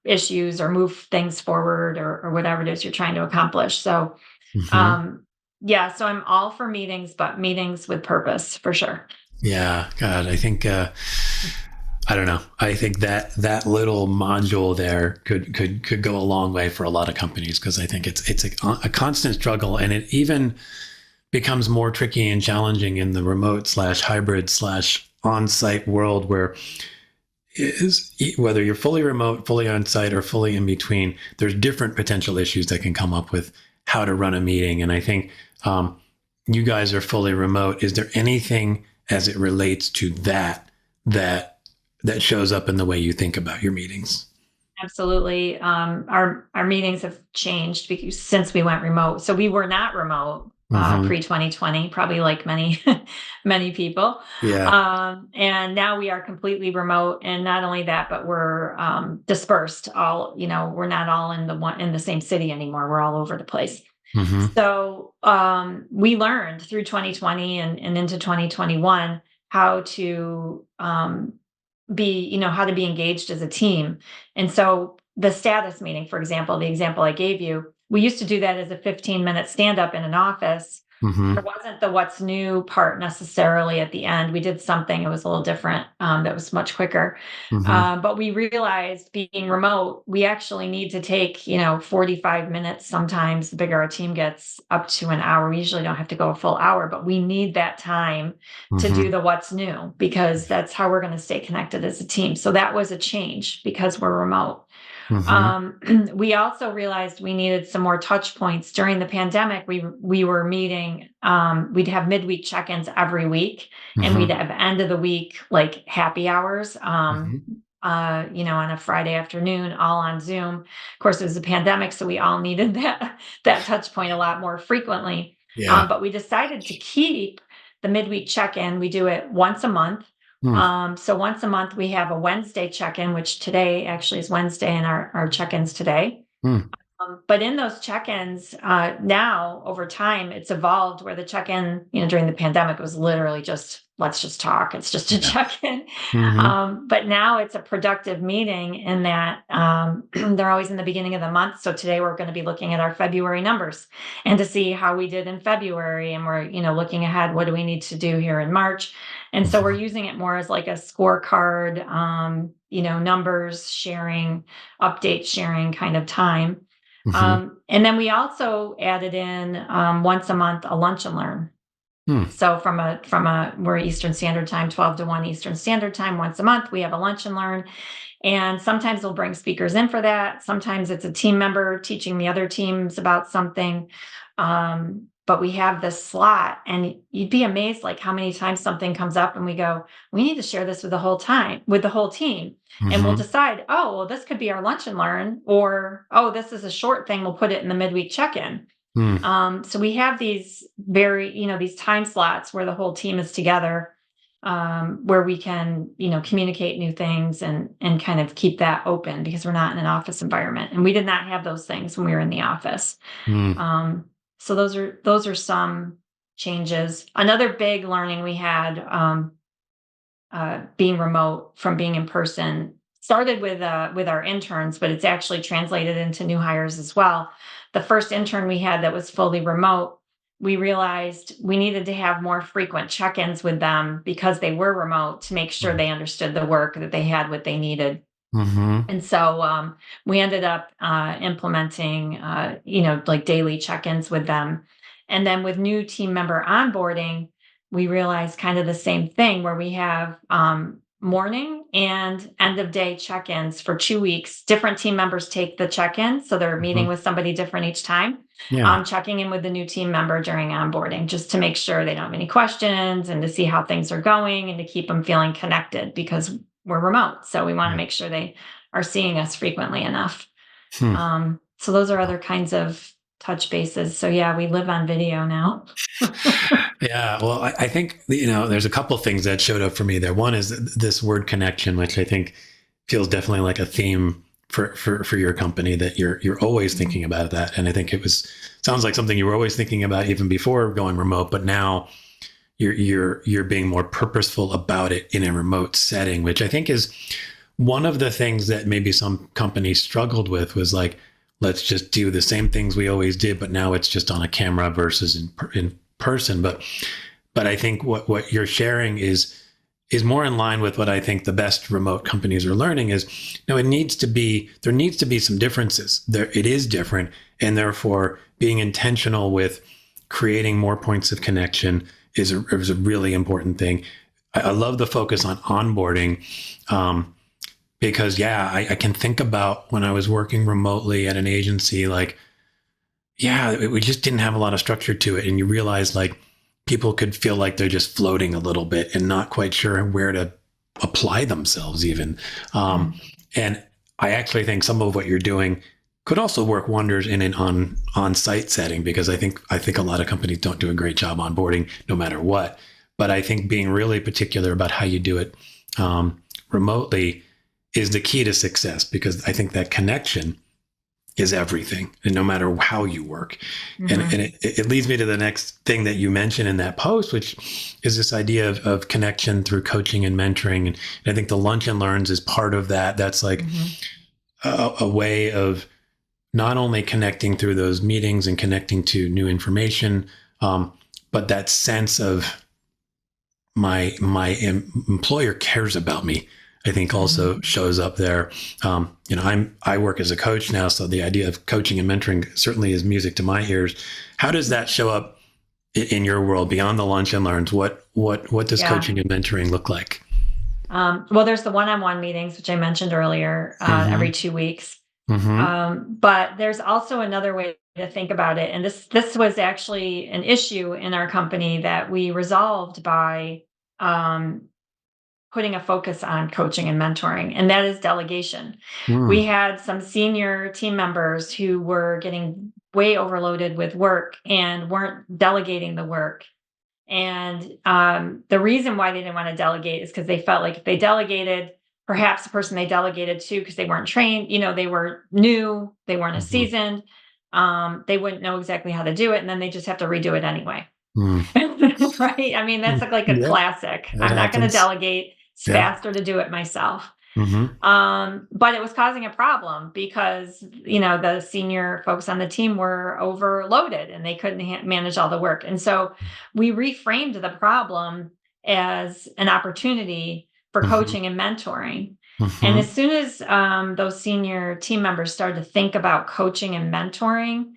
Issues or move things forward or whatever it is you're trying to accomplish. So, so I'm all for meetings, but meetings with purpose for sure.
Yeah, God, I think, I don't know. I think that little module there could go a long way for a lot of companies, because I think it's a constant struggle, and it even becomes more tricky and challenging in the remote / hybrid / on-site world, where whether you're fully remote, fully on-site, or fully in between, there's different potential issues that can come up with how to run a meeting. And I think you guys are fully remote. Is there anything as it relates to that shows up in the way you think about your meetings?
Absolutely. Our meetings have changed since we went remote. So we were not remote
Mm-hmm.
pre-2020, probably like many, many people.
Yeah.
And now we are completely remote. And not only that, but we're dispersed all, we're not all in the same city anymore. We're all over the place.
Mm-hmm.
So we learned through 2020 and into 2021 how to how to be engaged as a team. And so the status meeting, for example, the example I gave you, we used to do that as a 15-minute stand up in an office. There
Mm-hmm.
wasn't the what's new part necessarily at the end. We did something, it was a little different, that was much quicker.
Mm-hmm.
But we realized being remote, we actually need to take, 45 minutes. Sometimes the bigger our team gets, up to an hour. We usually don't have to go a full hour, but we need that time to do
Mm-hmm.
the what's new, because that's how we're going to stay connected as a team. So that was a change because we're remote.
Mm-hmm.
We also realized we needed some more touch points during the pandemic. We were meeting. We'd have midweek check-ins every week, and we'd
Mm-hmm.
have end of the week like happy hours.
Mm-hmm.
On a Friday afternoon, all on Zoom. Of course, it was a pandemic, so we all needed that touch point a lot more frequently.
Yeah.
But we decided to keep the midweek check-in. We do it once a month.
Mm.
So once a month, we have a Wednesday check-in, which today actually is Wednesday, and our check-ins today.
Mm.
But in those check-ins, now over time, it's evolved where the check-in, during the pandemic was literally just, let's just talk. It's just a
Yeah.
check-in.
Mm-hmm.
But now it's a productive meeting in that they're always in the beginning of the month. So today we're going to be looking at our February numbers and to see how we did in February. And we're, looking ahead, what do we need to do here in March? And so we're using it more as like a scorecard, numbers sharing, update sharing kind of time.
Mm-hmm.
And then we also added in once a month a lunch and learn.
Mm.
So we're Eastern Standard Time, 12 to 1 Eastern Standard Time. Once a month, we have a lunch and learn. And sometimes we'll bring speakers in for that. Sometimes it's a team member teaching the other teams about something. But we have this slot, and you'd be amazed like how many times something comes up and we go, we need to share this with the whole team. And we'll
Mm-hmm.
decide, oh, well, this could be our lunch and learn, or, oh, this is a short thing. We'll put it in the midweek check-in.
Mm.
So we have these these time slots where the whole team is together, where we can, communicate new things and kind of keep that open, because we're not in an office environment, and we did not have those things when we were in the office.
Mm.
So those are some changes. Another big learning we had, being remote from being in person, started with our interns, but it's actually translated into new hires as well. The first intern we had that was fully remote, we realized we needed to have more frequent check-ins with them because they were remote, to make sure they understood the work, that they had what they needed.
Mm-hmm.
And so we ended up implementing, like daily check-ins with them. And then with new team member onboarding, we realized kind of the same thing, where we have morning and end of day check-ins for 2 weeks. Different team members take the check-in. So they're meeting
Mm-hmm.
with somebody different each time,
Yeah.
checking in with the new team member during onboarding, just to make sure they don't have any questions, and to see how things are going, and to keep them feeling connected, because we're remote. So we want to
Yeah.
make sure they are seeing us frequently enough.
Hmm.
So those are other kinds of touch bases. So yeah, we live on video now.
Yeah, well, I think there's a couple things that showed up for me there. One is this word connection, which I think feels definitely like a theme for your company, that you're always thinking about that. And I think sounds like something you were always thinking about even before going remote, but now you're being more purposeful about it in a remote setting, which I think is one of the things that maybe some companies struggled with, was like, let's just do the same things we always did, but now it's just on a camera versus in person. But I think what you're sharing is more in line with what I think the best remote companies are learning is, there needs to be some differences. It is different, and therefore being intentional with creating more points of connection is a really important thing. I love the focus on onboarding, because I can think about when I was working remotely at an agency, like, we just didn't have a lot of structure to it. And you realize, like, people could feel like they're just floating a little bit and not quite sure where to apply themselves even. And I actually think some of what you're doing could also work wonders in an on-site setting, because I think a lot of companies don't do a great job onboarding no matter what. But I think being really particular about how you do it remotely is the key to success, because I think that connection is everything, and no matter how you work. And it leads me to the next thing that you mentioned in that post, which is this idea of connection through coaching and mentoring. And I think the Lunch and Learns is part of that. That's like a way of not only connecting through those meetings and connecting to new information, but that sense of my employer cares about me, I think also shows up there. I work as a coach now, so the idea of coaching and mentoring certainly is music to my ears. How does that show up in your world beyond the Lunch and Learns? What does coaching and mentoring look like?
Well, there's the one-on-one meetings, which I mentioned earlier, every 2 weeks. But there's also another way to think about it. And this was actually an issue in our company that we resolved by putting a focus on coaching and mentoring, and that is delegation. We had some senior team members who were getting way overloaded with work and weren't delegating the work. And the reason why they didn't want to delegate is because they felt like if they delegated, perhaps the person they delegated to, because they weren't trained, they were new, they weren't as seasoned, they wouldn't know exactly how to do it, and then they just have to redo it anyway. Right? I mean, that's like a classic. I'm not going to delegate. It's faster to do it myself. But it was causing a problem because, the senior folks on the team were overloaded and they couldn't manage all the work. And so we reframed the problem as an opportunity for coaching and mentoring. And as soon as those senior team members started to think about coaching and mentoring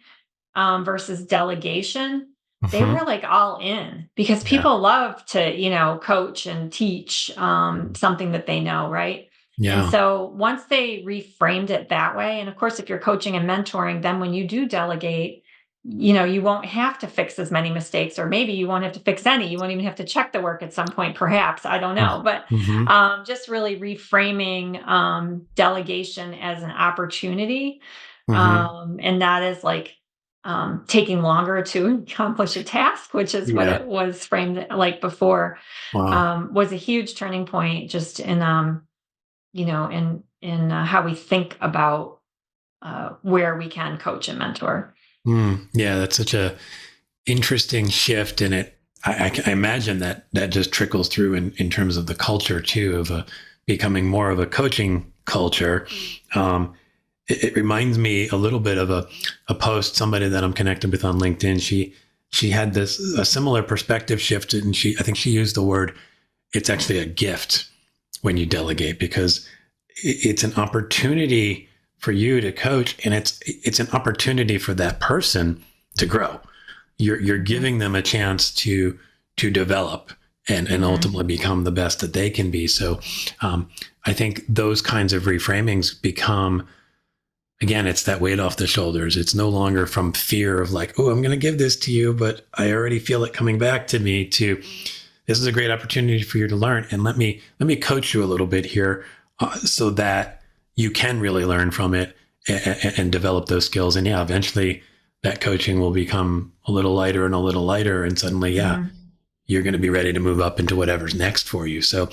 versus delegation, they were like all in, because people love to, coach and teach something that they know, right? And so once they reframed it that way, and of course, if you're coaching and mentoring, then when you do delegate, you won't have to fix as many mistakes, or maybe you won't have to fix any. You won't even have to check the work at some point, perhaps. I don't know. But just really reframing delegation as an opportunity, and not as like taking longer to accomplish a task, which is what it was framed like before, was a huge turning point just in how we think about where we can coach and mentor.
Yeah, that's such a interesting shift in it. I imagine that just trickles through in terms of the culture too, of becoming more of a coaching culture. It reminds me a little bit of a post, somebody that I'm connected with on LinkedIn. She had a similar perspective shift, and I think she used the word, it's actually a gift when you delegate, because it's an opportunity for you to coach, and it's an opportunity for that person to grow. You're giving them a chance to develop and ultimately become the best that they can be. So I think those kinds of reframings become, again, it's that weight off the shoulders. It's no longer from fear of like, oh, I'm going to give this to you, but I already feel it coming back to me, to this is a great opportunity for you to learn. And let me coach you a little bit here so that you can really learn from it and develop those skills. And eventually that coaching will become a little lighter and a little lighter. And suddenly, you're going to be ready to move up into whatever's next for you. So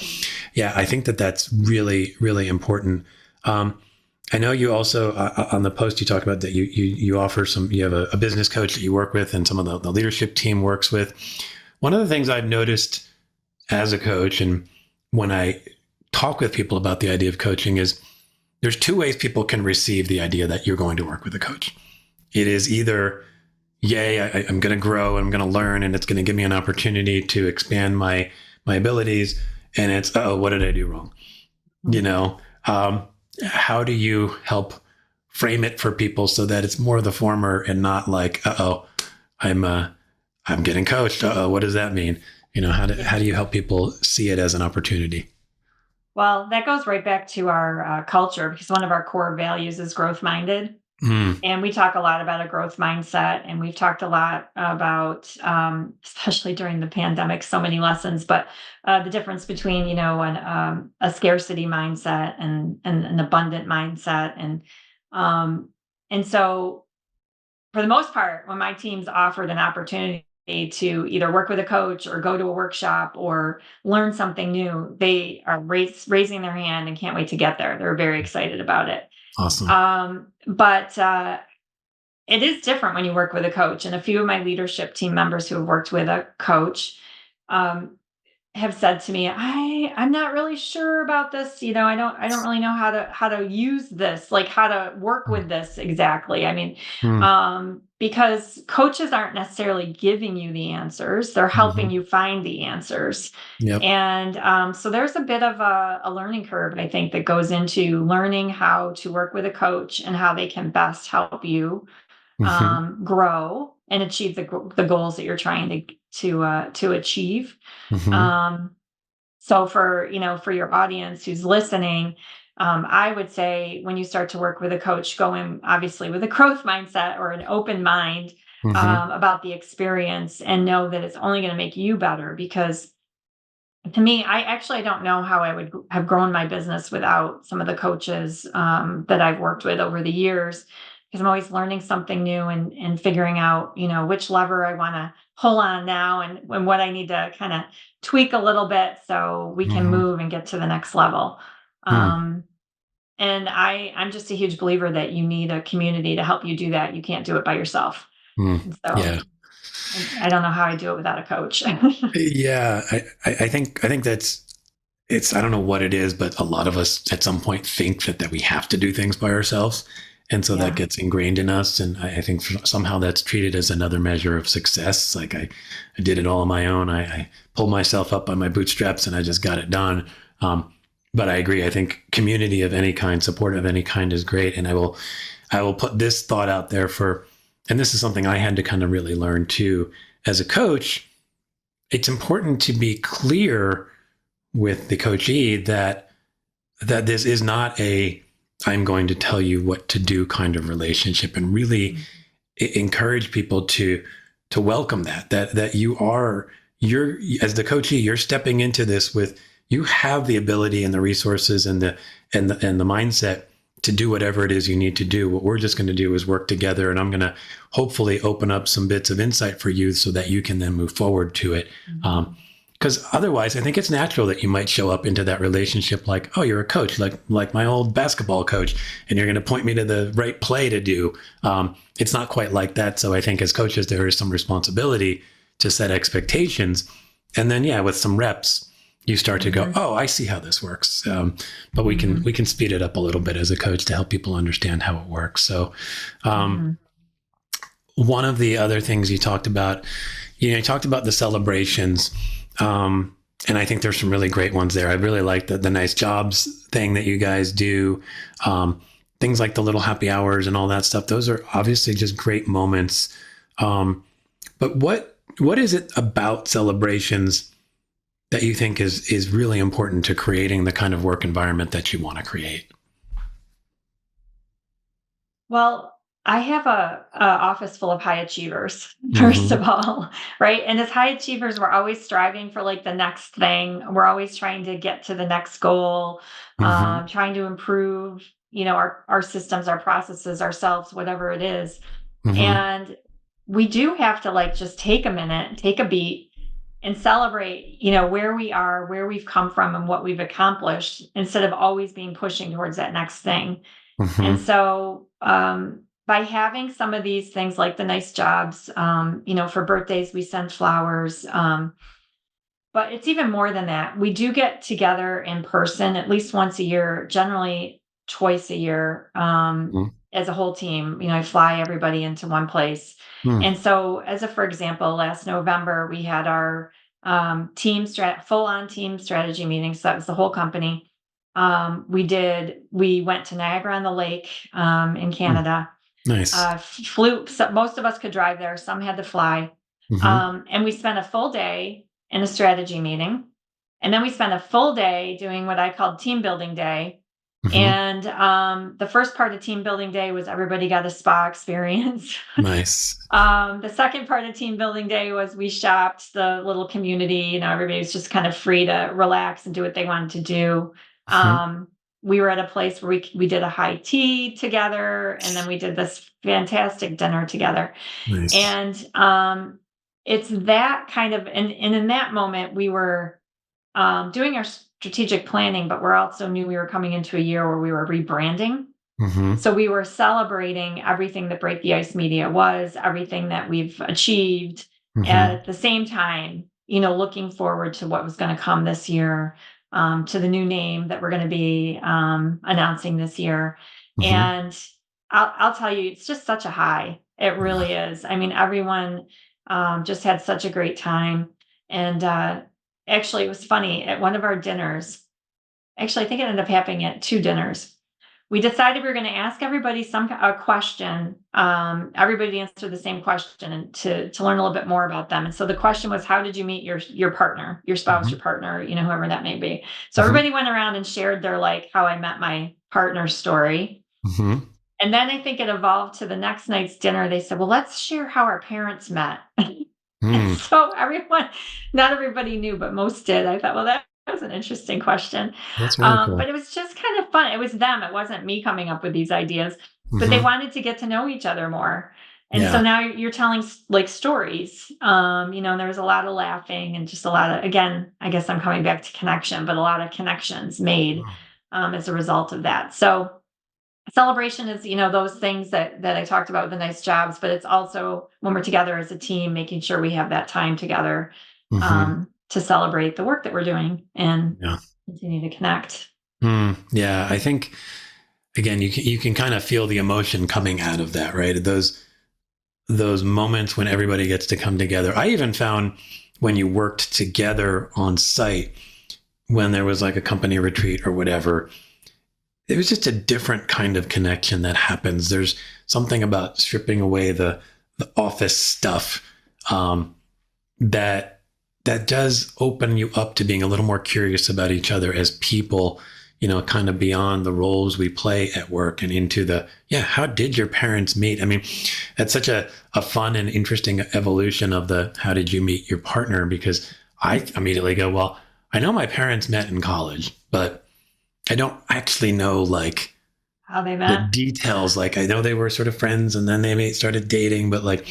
I think that's really, really important. I know you also, on the post, you talk about that you offer you have a business coach that you work with, and some of the leadership team works with. One of the things I've noticed as a coach, and when I talk with people about the idea of coaching, is there's two ways people can receive the idea that you're going to work with a coach. It is either, yay, I'm going to grow, and I'm going to learn, and it's going to give me an opportunity to expand my abilities. And it's, what did I do wrong? How do you help frame it for people so that it's more the former and not like, I'm getting coached. What does that mean? How do you help people see it as an opportunity?
Well, that goes right back to our culture, because one of our core values is growth minded. And we talk a lot about a growth mindset, and we've talked a lot about, especially during the pandemic, so many lessons, but the difference between, a scarcity mindset and an abundant mindset. And And so for the most part, when my team's offered an opportunity to either work with a coach or go to a workshop or learn something new, they are raising their hand and can't wait to get there. They're very excited about it.
Awesome.
But it is different when you work with a coach. And a few of my leadership team members who have worked with a coach um, have said to me, I'm not really sure about this. I don't really know how to use this, like how to work with this exactly. I mean,
Mm.
because coaches aren't necessarily giving you the answers, they're helping
Mhm.
you find the answers.
Yep.
And so there's a bit of a learning curve, I think, that goes into learning how to work with a coach and how they can best help you
Mhm.
grow and achieve the goals that you're trying to achieve.
Mhm.
Um, so for your audience who's listening, I would say when you start to work with a coach, go in obviously with a growth mindset or an open mind
Mhm.
about the experience, and know that it's only going to make you better. Because to me, I don't know how I would have grown my business without some of the coaches that I've worked with over the years, because I'm always learning something new and figuring out, which lever I want to pull on now, and what I need to kind of tweak a little bit so we can
Mhm.
move and get to the next level.
Mm.
Um, and I'm just a huge believer that you need a community to help you do that. You can't do it by yourself.
Mm.
And so
Yeah.
I don't know how I do it without a coach.
Yeah. I think that's it's I don't know what it is, but a lot of us at some point think that we have to do things by ourselves. And so that
Yeah.
gets ingrained in us. And I think somehow that's treated as another measure of success. Like I did it all on my own. I pulled myself up by my bootstraps and I just got it done. But I agree. I think community of any kind, support of any kind is great. And I will put this thought out there and this is something I had to kind of really learn too. As a coach, it's important to be clear with the coachee that this is not a I'm going to tell you what to do kind of relationship, and really encourage people to welcome that you're as the coachee, you're stepping into this with you have the ability and the resources and the mindset to do whatever it is you need to do. What we're just going to do is work together, and I'm going to hopefully open up some bits of insight for you so that you can then move forward to it.
Mhm.
Because otherwise, I think it's natural that you might show up into that relationship like, oh, you're a coach, like my old basketball coach, and you're going to point me to the right play to do. It's not quite like that. So I think as coaches, there is some responsibility to set expectations, and then yeah, with some reps, you start to go,
Mhm.
oh, I see how this works. But we can
Mhm.
we can speed it up a little bit as a coach to help people understand how it works. So um,
Mhm.
one of the other things you talked about the celebrations. And I think there's some really great ones there. I really like the nice jobs thing that you guys do. Things like the little happy hours and all that stuff. Those are obviously just great moments. But what is it about celebrations that you think is really important to creating the kind of work environment that you want to create?
Well, I have a office full of high achievers, first
Mm-hmm.
of all, right? And as high achievers, we're always striving for like the next thing. We're always trying to get to the next goal,
Mm-hmm.
trying to improve, our systems, our processes, ourselves, whatever it is.
Mm-hmm.
And we do have to like just take a minute, take a beat, and celebrate, where we are, where we've come from, and what we've accomplished, instead of always being pushing towards that next thing. And
Mm-hmm.
so, by having some of these things like the nice jobs, for birthdays, we send flowers. But it's even more than that. We do get together in person at least once a year, generally twice a year, as a whole team. I fly everybody into one place.
Mm-hmm.
And so, for example, last November, we had our full on team strategy meeting. So that was the whole company. We went to Niagara on the Lake in Canada.
Nice.
Flew, so most of us could drive there, some had to fly.
Mm-hmm.
And we spent a full day in a strategy meeting. And then we spent a full day doing what I called team building day.
Mm-hmm.
And the first part of team building day was everybody got a spa experience.
Nice.
The second part of team building day was we shopped the little community. Everybody was just kind of free to relax and do what they wanted to do.
Mhm.
Um, we were at a place where we did a high tea together, and then we did this fantastic dinner together.
Nice.
And it's that kind of, and in that moment, we were doing our strategic planning, but we're also knew we were coming into a year where we were rebranding.
Mm-hmm.
So we were celebrating everything that Break the Ice Media was, everything that we've achieved,
Mm-hmm.
and at the same time, you know, looking forward to what was going to come this year, to the new name that we're going to be announcing this year.
Mm-hmm.
And I'll tell you, it's just such a high. It
Yeah.
really is. I mean, everyone just had such a great time. And actually, it was funny at one of our dinners. Actually, I think it ended up happening at two dinners. We decided we were going to ask everybody a question. Everybody answered the same question, and to learn a little bit more about them. And so the question was, how did you meet your partner, your spouse,
Mm-hmm.
your partner, you know, whoever that may be? So
Mm-hmm.
everybody went around and shared their like how I met my partner story.
Mm-hmm.
And then I think it evolved to the next night's dinner. They said, well, let's share how our parents met. And
Mm.
so not everybody knew, but most did. I thought, well, that was an interesting question.
That's really
But
cool.
it was just kind of fun. It was them. It wasn't me coming up with these ideas, but they
Mm-hmm.
wanted to get to know each other more. And so
Yeah.
now you're telling like stories, you know, and there was a lot of laughing and just a lot of, again, I guess I'm coming back to connection, but a lot of connections made as a result of that. So celebration is, you know, those things that I talked about with the nice jobs, but it's also when we're together as a team, making sure we have that time together
Mm-hmm.
to celebrate the work that we're doing and
Yeah.
continue to connect.
Yeah. I think again, you can kind of feel the emotion coming out of that, right? Those moments when everybody gets to come together. I even found when you worked together on site, when there was like a company retreat or whatever, it was just a different kind of connection that happens. There's something about stripping away the office stuff that does open you up to being a little more curious about each other as people, kind of beyond the roles we play at work and into how did your parents meet? I mean, that's such a fun and interesting evolution of the how did you meet your partner? Because I immediately go, well, I know my parents met in college, but I don't actually know like
How they
the
met.
details. Like I know they were sort of friends and then they started dating, but like,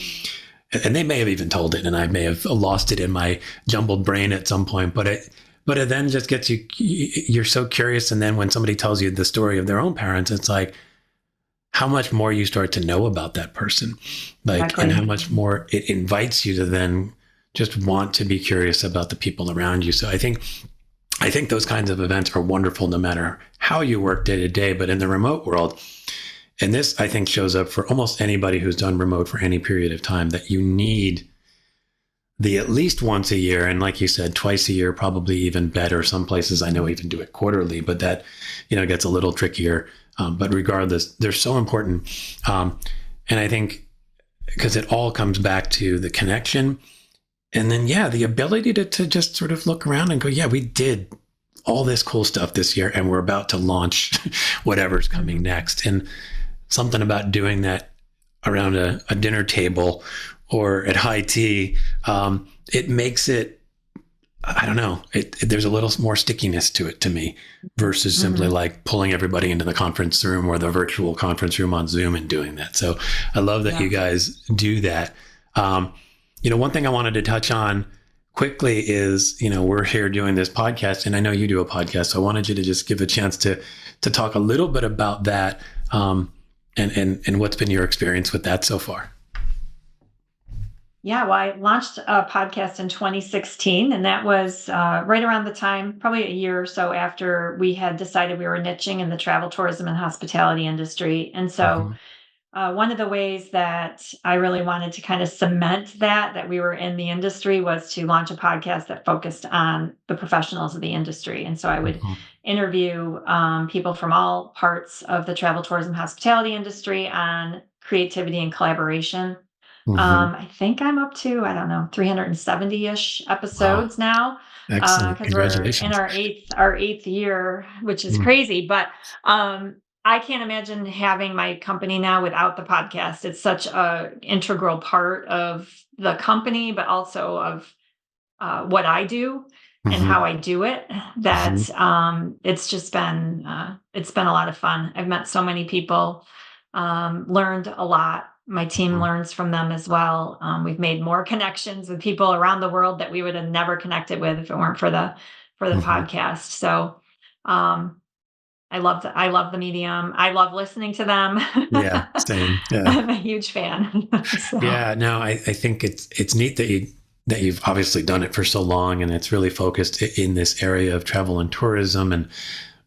and they may have even told it and I may have lost it in my jumbled brain at some point, but it then just gets you're so curious. And then when somebody tells you the story of their own parents, it's like how much more you start to know about that person, like, and
Exactly.
how much more it invites you to then just want to be curious about the people around you. So I think those kinds of events are wonderful no matter how you work day to day, but in the remote world, and this I think shows up for almost anybody who's done remote for any period of time, that you need the at least once a year. And like you said, twice a year, probably even better. Some places I know even do it quarterly, but that, gets a little trickier. But regardless, they're so important. And I think because it all comes back to the connection. And then, the ability to just sort of look around and go, yeah, we did all this cool stuff this year and we're about to launch whatever's coming next. And something about doing that around a dinner table or at high tea, it makes it, I don't know, there's a little more stickiness to it to me versus simply like pulling everybody into the conference room or the virtual conference room on Zoom and doing that. So I love that you guys do that. One thing I wanted to touch on quickly is, we're here doing this podcast and I know you do a podcast. So I wanted you to just give a chance to talk a little bit about that. And what's been your experience with that so far?
Yeah, well, I launched a podcast in 2016, and that was right around the time, probably a year or so after we had decided we were niching in the travel, tourism, and hospitality industry. And so one of the ways that I really wanted to kind of cement that we were in the industry was to launch a podcast that focused on the professionals of the industry. And so I would interview people from all parts of the travel, tourism, hospitality industry on creativity and collaboration. I think I'm up to, I don't know, 370-ish
Wow.
episodes now,
Excellent.
because we're in
Congratulations.
our eighth year, which is crazy. But I can't imagine having my company now without the podcast. It's such a integral part of the company, but also of what I do. and
Hmm.
how I do it, that it's just been it's been a lot of fun. I've met so many people, learned a lot. My team
Hmm.
learns from them as well. We've made more connections with people around the world that we would have never connected with if it weren't for the
Hmm.
podcast. So um, I love the medium. I love listening to them.
Yeah, same. Yeah.
I'm a huge fan. So
Yeah, no, I think it's neat that you've obviously done it for so long, and it's really focused in this area of travel and tourism. And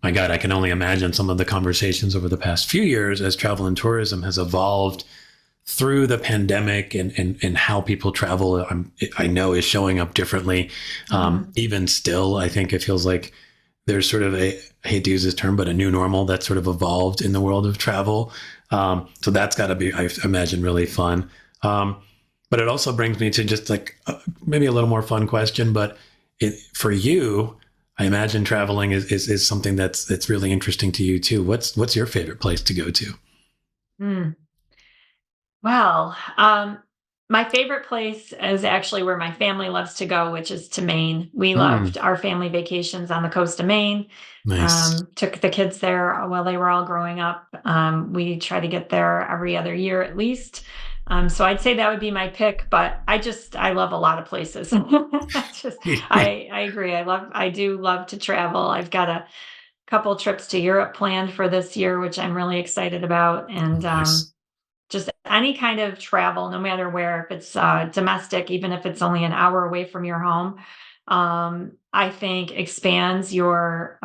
my God, I can only imagine some of the conversations over the past few years as travel and tourism has evolved through the pandemic, and how people travel. I know is showing up differently.
mhm.
Even still, I think it feels like there's sort of I hate to use this term, but a new normal that's sort of evolved in the world of travel. So that's got to be, I imagine, really fun. Um, but it also brings me to just like maybe a little more fun question. But for you, I imagine traveling is something that's really interesting to you too. What's your favorite place to go to?
Mm. Well, my favorite place is actually where my family loves to go, which is to Maine. We
Mm,
loved our family vacations on the coast of Maine.
nice.
Took the kids there while they were all growing up. We try to get there every other year at least. So I'd say that would be my pick, but I love a lot of places. I agree. I do love to travel. I've got a couple trips to Europe planned for this year, which I'm really excited about. And
Nice.
just any kind of travel, no matter where, if it's domestic, even if it's only an hour away from your home, I think expands your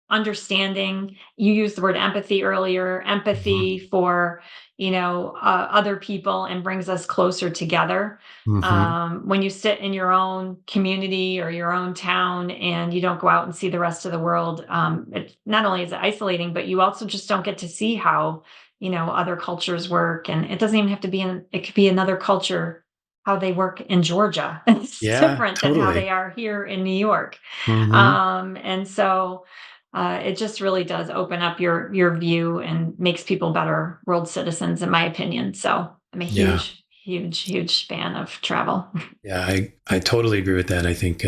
understanding. You used the word empathy earlier,
Hmm.
empathy for, other people, and brings us closer together.
Hmm.
When you sit in your own community or your own town and you don't go out and see the rest of the world, it not only is it isolating, but you also just don't get to see how, other cultures work. And it doesn't even have to be it could be another culture, how they work in Georgia. It's
Yeah,
different than how
totally.
they are here in New York.
Hmm.
And so it just really does open up your view and makes people better world citizens, in my opinion. So I'm a
Yeah.
huge, huge, huge fan of travel.
Yeah, I totally agree with that. I think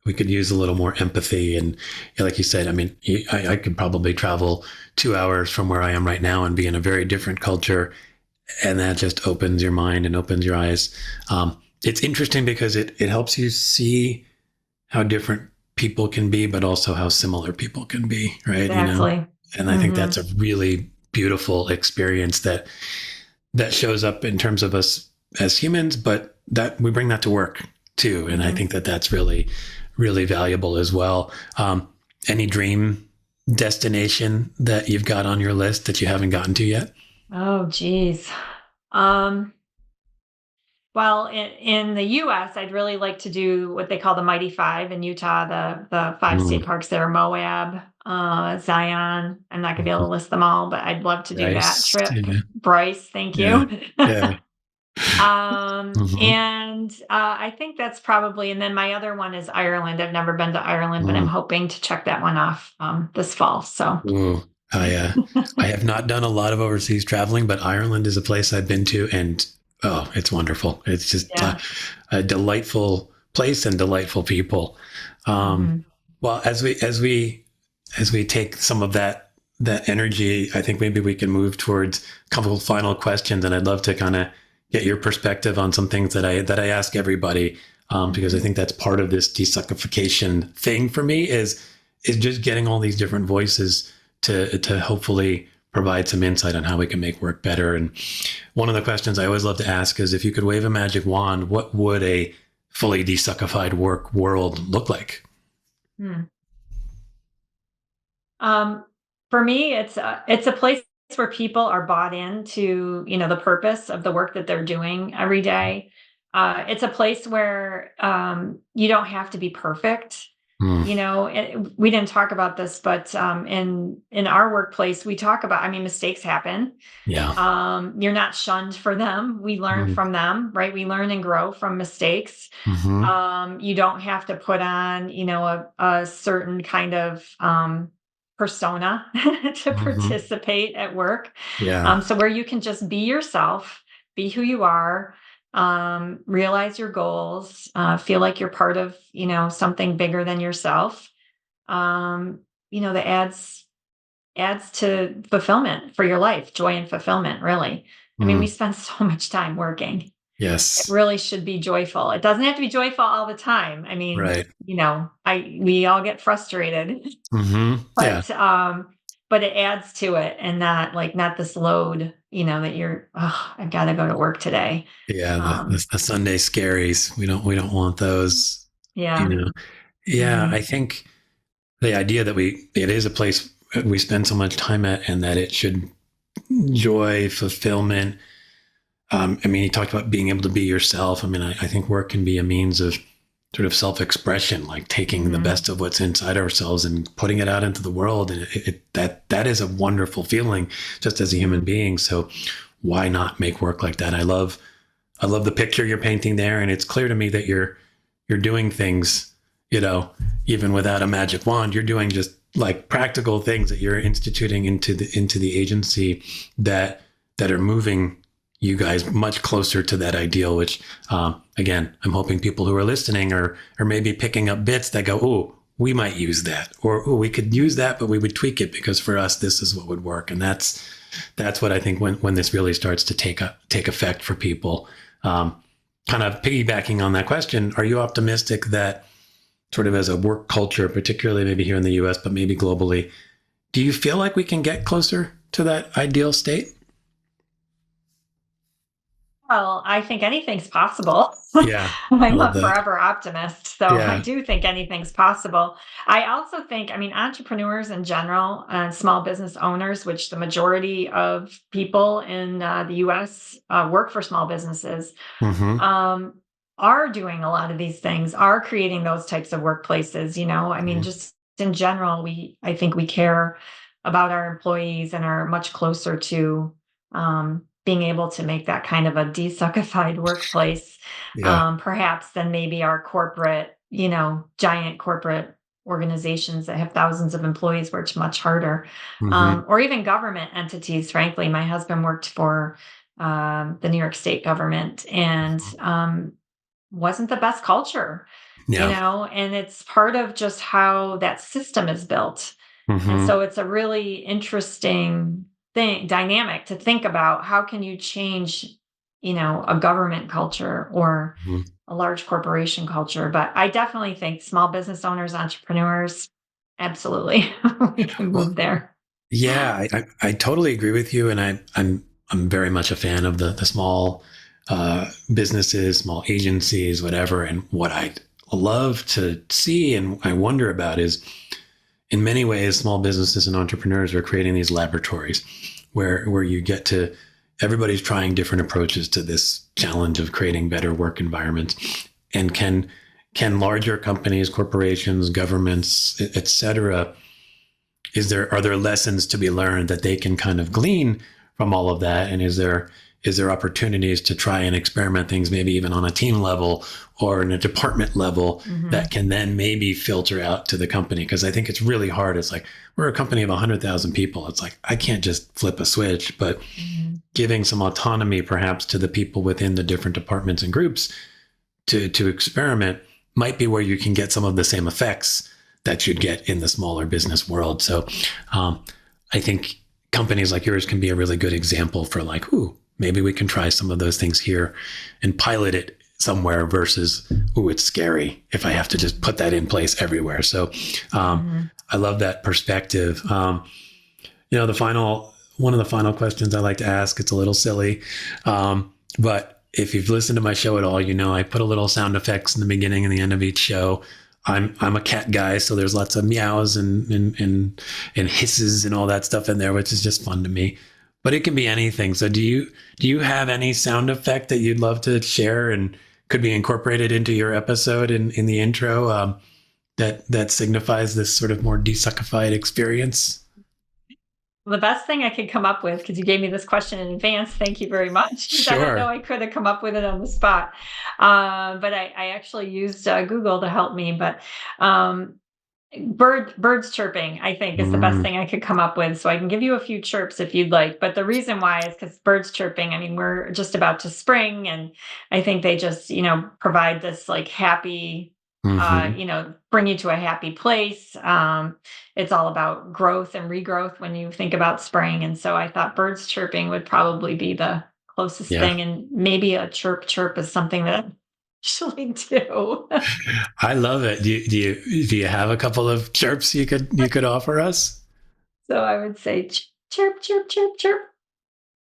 we could use a little more empathy. And yeah, like you said, I mean, I could probably travel 2 hours from where I am right now and be in a very different culture. And that just opens your mind and opens your eyes. It's interesting because it helps you see how different people can be, but also how similar people can be, right?
Exactly.
And I think
Hmm.
that's a really beautiful experience that shows up in terms of us as humans, but that we bring that to work too. And I
Hmm.
think that that's really, really valuable as well. Any dream destination that you've got on your list that you haven't gotten to yet?
Oh, geez. Um, well, in the US, I'd really like to do what they call the Mighty Five in Utah, the five
Mm,
state parks there, Moab, Zion. I'm not gonna be able to
mhm.
list them all, but I'd love to do that
Nice.
trip.
Yeah.
Bryce, thank
Yeah.
you.
Yeah. Hmm.
And I think that's probably, and then my other one is Ireland. I've never been to Ireland, but I'm
Mm.
hoping to check that one off this fall. So,
Ooh, I have not done a lot of overseas traveling, but Ireland is a place I've been to, and oh, it's wonderful. It's just
yeah.
a delightful place and delightful people. Um,
Hmm.
well, as we take some of that energy, I think maybe we can move towards a couple of final questions, and I'd love to kind of get your perspective on some things that I ask everybody, because I
Hmm.
think that's part of this desuckification thing for me is just getting all these different voices to hopefully provide some insight on how we can make work better. And one of the questions I always love to ask is, if you could wave a magic wand, what would a fully desuckified work world look like?
Hmm. Um, for me, it's a place where people are bought into, the purpose of the work that they're doing every day. It's a place where you don't have to be perfect.
Mm,
We didn't talk about this, but in our workplace, we talk about. I mean, mistakes happen.
yeah.
You're not shunned for them. We learn
Mm,
from them, right? We learn and grow from mistakes.
hmm.
You don't have to put on, a certain kind of persona to
Hmm.
participate at work.
Yeah.
So where you can just be yourself, be who you are, realize your goals, feel like you're part of, something bigger than yourself. That adds to fulfillment for your life, joy and fulfillment, really. I mean, we
Mm,
spend so much time working. It
yes.
really should be joyful. It doesn't have to be joyful all the time. I mean,
Right.
we all get frustrated,
Yeah.
but but it adds to it, and not this load, that you're, oh, I've got to go to work today.
Yeah.
Um,
The Sunday scaries. We don't want those, you
yeah.
know. Yeah.
Hmm.
I think the idea that it is a place we spend so much time at and that it should joy, fulfillment. I mean, you talked about being able to be yourself. I mean, I think work can be a means of sort of self-expression, like taking the
Hmm.
best of what's inside ourselves and putting it out into the world. And that is a wonderful feeling just as a human
Hmm.
being. So why not make work like that? I love the picture you're painting there. And it's clear to me that you're doing things, even without a magic wand, you're doing just like practical things that you're instituting into the agency that that are moving you guys much closer to that ideal, which again, I'm hoping people who are listening are maybe picking up bits that go, oh, we might use that, or oh, we could use that, but we would tweak it because for us, this is what would work. And that's what I think when this really starts to take effect for people. Um, Kind of piggybacking on that question, are you optimistic that sort of as a work culture, particularly maybe here in the US, but maybe globally, do you feel like we can get closer to that ideal state?
Well, I think anything's possible.
Yeah, I
I'm
love
a
that.
forever optimist, so I
Yeah.
do think anything's possible. I also think, I mean, entrepreneurs in general, small business owners, which the majority of people in the US work for small businesses,
Hmm.
um, are doing a lot of these things, are creating those types of workplaces. I mean, just in general, I think we care about our employees and are much closer to being able to make that kind of a desuckified workplace,
Yeah.
perhaps than maybe our corporate, giant corporate organizations that have thousands of employees, where it's much harder,
Hmm.
or even government entities. Frankly, my husband worked for the New York State government, and wasn't the best culture,
Yeah.
and it's part of just how that system is built. And
Hmm.
so it's a really interesting dynamic to think about. How can you change, a government culture or
Hmm.
a large corporation culture? But I definitely think small business owners, entrepreneurs, absolutely, we can
Well,
move there.
yeah, I totally agree with you, and I'm very much a fan of the small businesses, small agencies, whatever. And what I love to see and I wonder about is, in many ways, small businesses and entrepreneurs are creating these laboratories where you get to everybody's trying different approaches to this challenge of creating better work environments, and can larger companies, corporations, governments, etc., are there lessons to be learned that they can kind of glean from all of that? And is there opportunities to try and experiment things, maybe even on a team level or in a department level, that
Hmm.
can then maybe filter out to the company? Because I think it's really hard. It's like we're a company of 100,000 people. It's like I can't just flip a switch, but
Hmm.
giving some autonomy perhaps to the people within the different departments and groups to experiment might be where you can get some of the same effects that you'd get in the smaller business world. So um, I think companies like yours can be a really good example for like, ooh, maybe we can try some of those things here and pilot it somewhere versus, ooh, it's scary if I have to just put that in place everywhere. So um,
Hmm.
I love that perspective. The one of the final questions I like to ask, it's a little silly, but if you've listened to my show at all, I put a little sound effects in the beginning and the end of each show. I'm a cat guy, so there's lots of meows and hisses and all that stuff in there, which is just fun to me. But it can be anything. So do you have any sound effect that you'd love to share and could be incorporated into your episode in the intro, that signifies this sort of more desuckified experience?
The best thing I could come up with, because you gave me this question in advance, thank you very much, because I don't know
Sure.
I could have come up with it on the spot. But I actually used Google to help me. But um, Birds chirping, I think, is the best thing I could come up with. So I can give you a few chirps if you'd like. But the reason why is because birds chirping, I mean, we're just about to spring, and I think they just, provide this like happy,
Mm-hmm.
bring you to a happy place. It's all about growth and regrowth when you think about spring. And so I thought birds chirping would probably be the closest
Yeah.
thing. And maybe a chirp is something that I usually do.
I love it. Do you have a couple of chirps you could offer us?
So I would say chirp, chirp, chirp, chirp.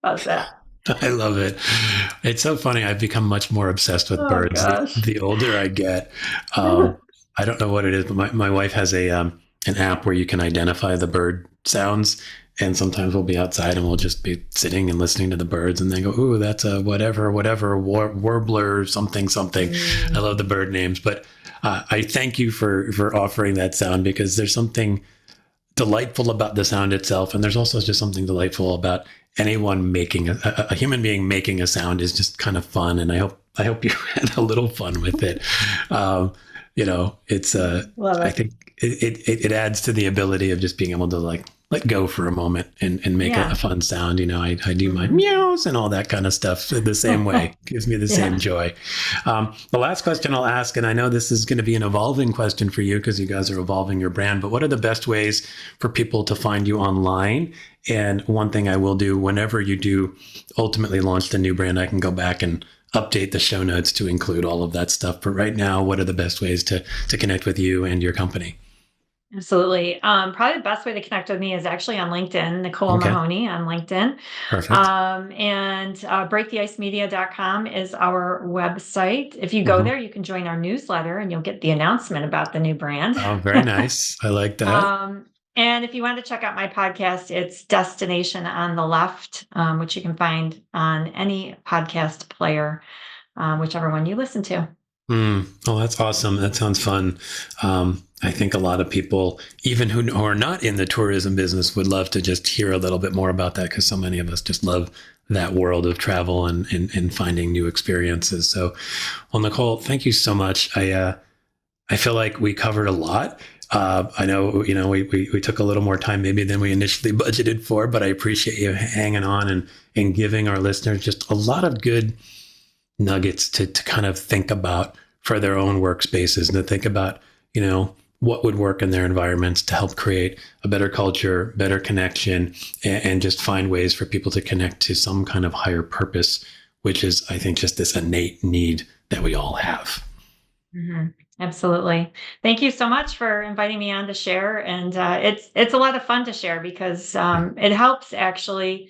How's that?
I love it. It's so funny. I've become much more obsessed with
Oh
birds
gosh.
the older I get. I don't know what it is, but my wife has an app where you can identify the bird sounds. And sometimes we'll be outside and we'll just be sitting and listening to the birds and then go, ooh, that's a whatever, warbler, something. I love the bird names. But I thank you for offering that sound, because there's something delightful about the sound itself. And there's also just something delightful about anyone making a human being making a sound is just kind of fun. And I hope you had a little fun with it. It's
Love
I
it.
think it adds to the ability of just being able to like let go for a moment and make
Yeah.
a fun sound. I do my
Mhm.
meows and all that kind of stuff the same way. Gives me the same
Yeah.
joy. The last question I'll ask, and I know this is going to be an evolving question for you because you guys are evolving your brand, but what are the best ways for people to find you online? And one thing I will do whenever you do ultimately launch the new brand, I can go back and update the show notes to include all of that stuff. But right now, what are the best ways to connect with you and your company?
Absolutely. Probably the best way to connect with me is actually on LinkedIn, Nicole
Okay,
Mahoney on LinkedIn.
perfect.
And breaktheicemedia.com is our website. If you go
Hmm.
there, you can join our newsletter and you'll get the announcement about the new brand.
Oh, very nice. I like that.
Um, and if you want to check out my podcast, it's Destination on the Left, which you can find on any podcast player, whichever one you listen to.
Oh, that's awesome. That sounds fun. I think a lot of people, even who are not in the tourism business, would love to just hear a little bit more about that, because so many of us just love that world of travel and finding new experiences. So, well, Nicole, thank you so much. I feel like we covered a lot. I know, we took a little more time maybe than we initially budgeted for, but I appreciate you hanging on and giving our listeners just a lot of good nuggets to kind of think about for their own workspaces, and to think about, what would work in their environments to help create a better culture, better connection, and just find ways for people to connect to some kind of higher purpose, which is, I think, just this innate need that we all have.
Mhm. Absolutely. Thank you so much for inviting me on to share. And it's a lot of fun to share because it helps actually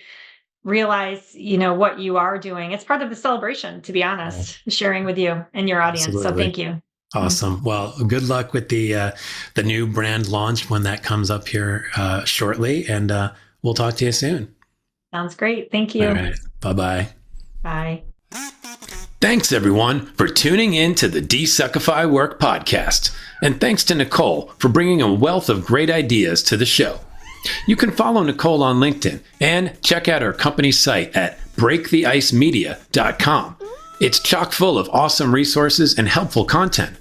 realize, what you are doing. It's part of the celebration, to be
Yeah,
honest, sharing with you and your audience. So
absolutely.
thank you. Mm.
Awesome. Well, good luck with the new brand launch when that comes up here shortly, and we'll talk to you soon.
Sounds great. Thank
All
you.
right. Bye bye.
Bye.
Thanks, everyone, for tuning in to the Desuckify Work podcast. And thanks to Nicole for bringing a wealth of great ideas to the show. You can follow Nicole on LinkedIn and check out her company site at breaktheicemedia.com. It's chock full of awesome resources and helpful content.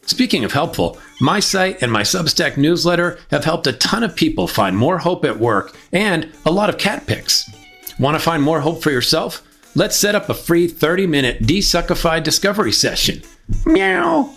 Speaking of helpful, my site and my Substack newsletter have helped a ton of people find more hope at work and a lot of cat pics. Want to find more hope for yourself? Let's set up a free 30-minute Desuckify discovery session. Meow.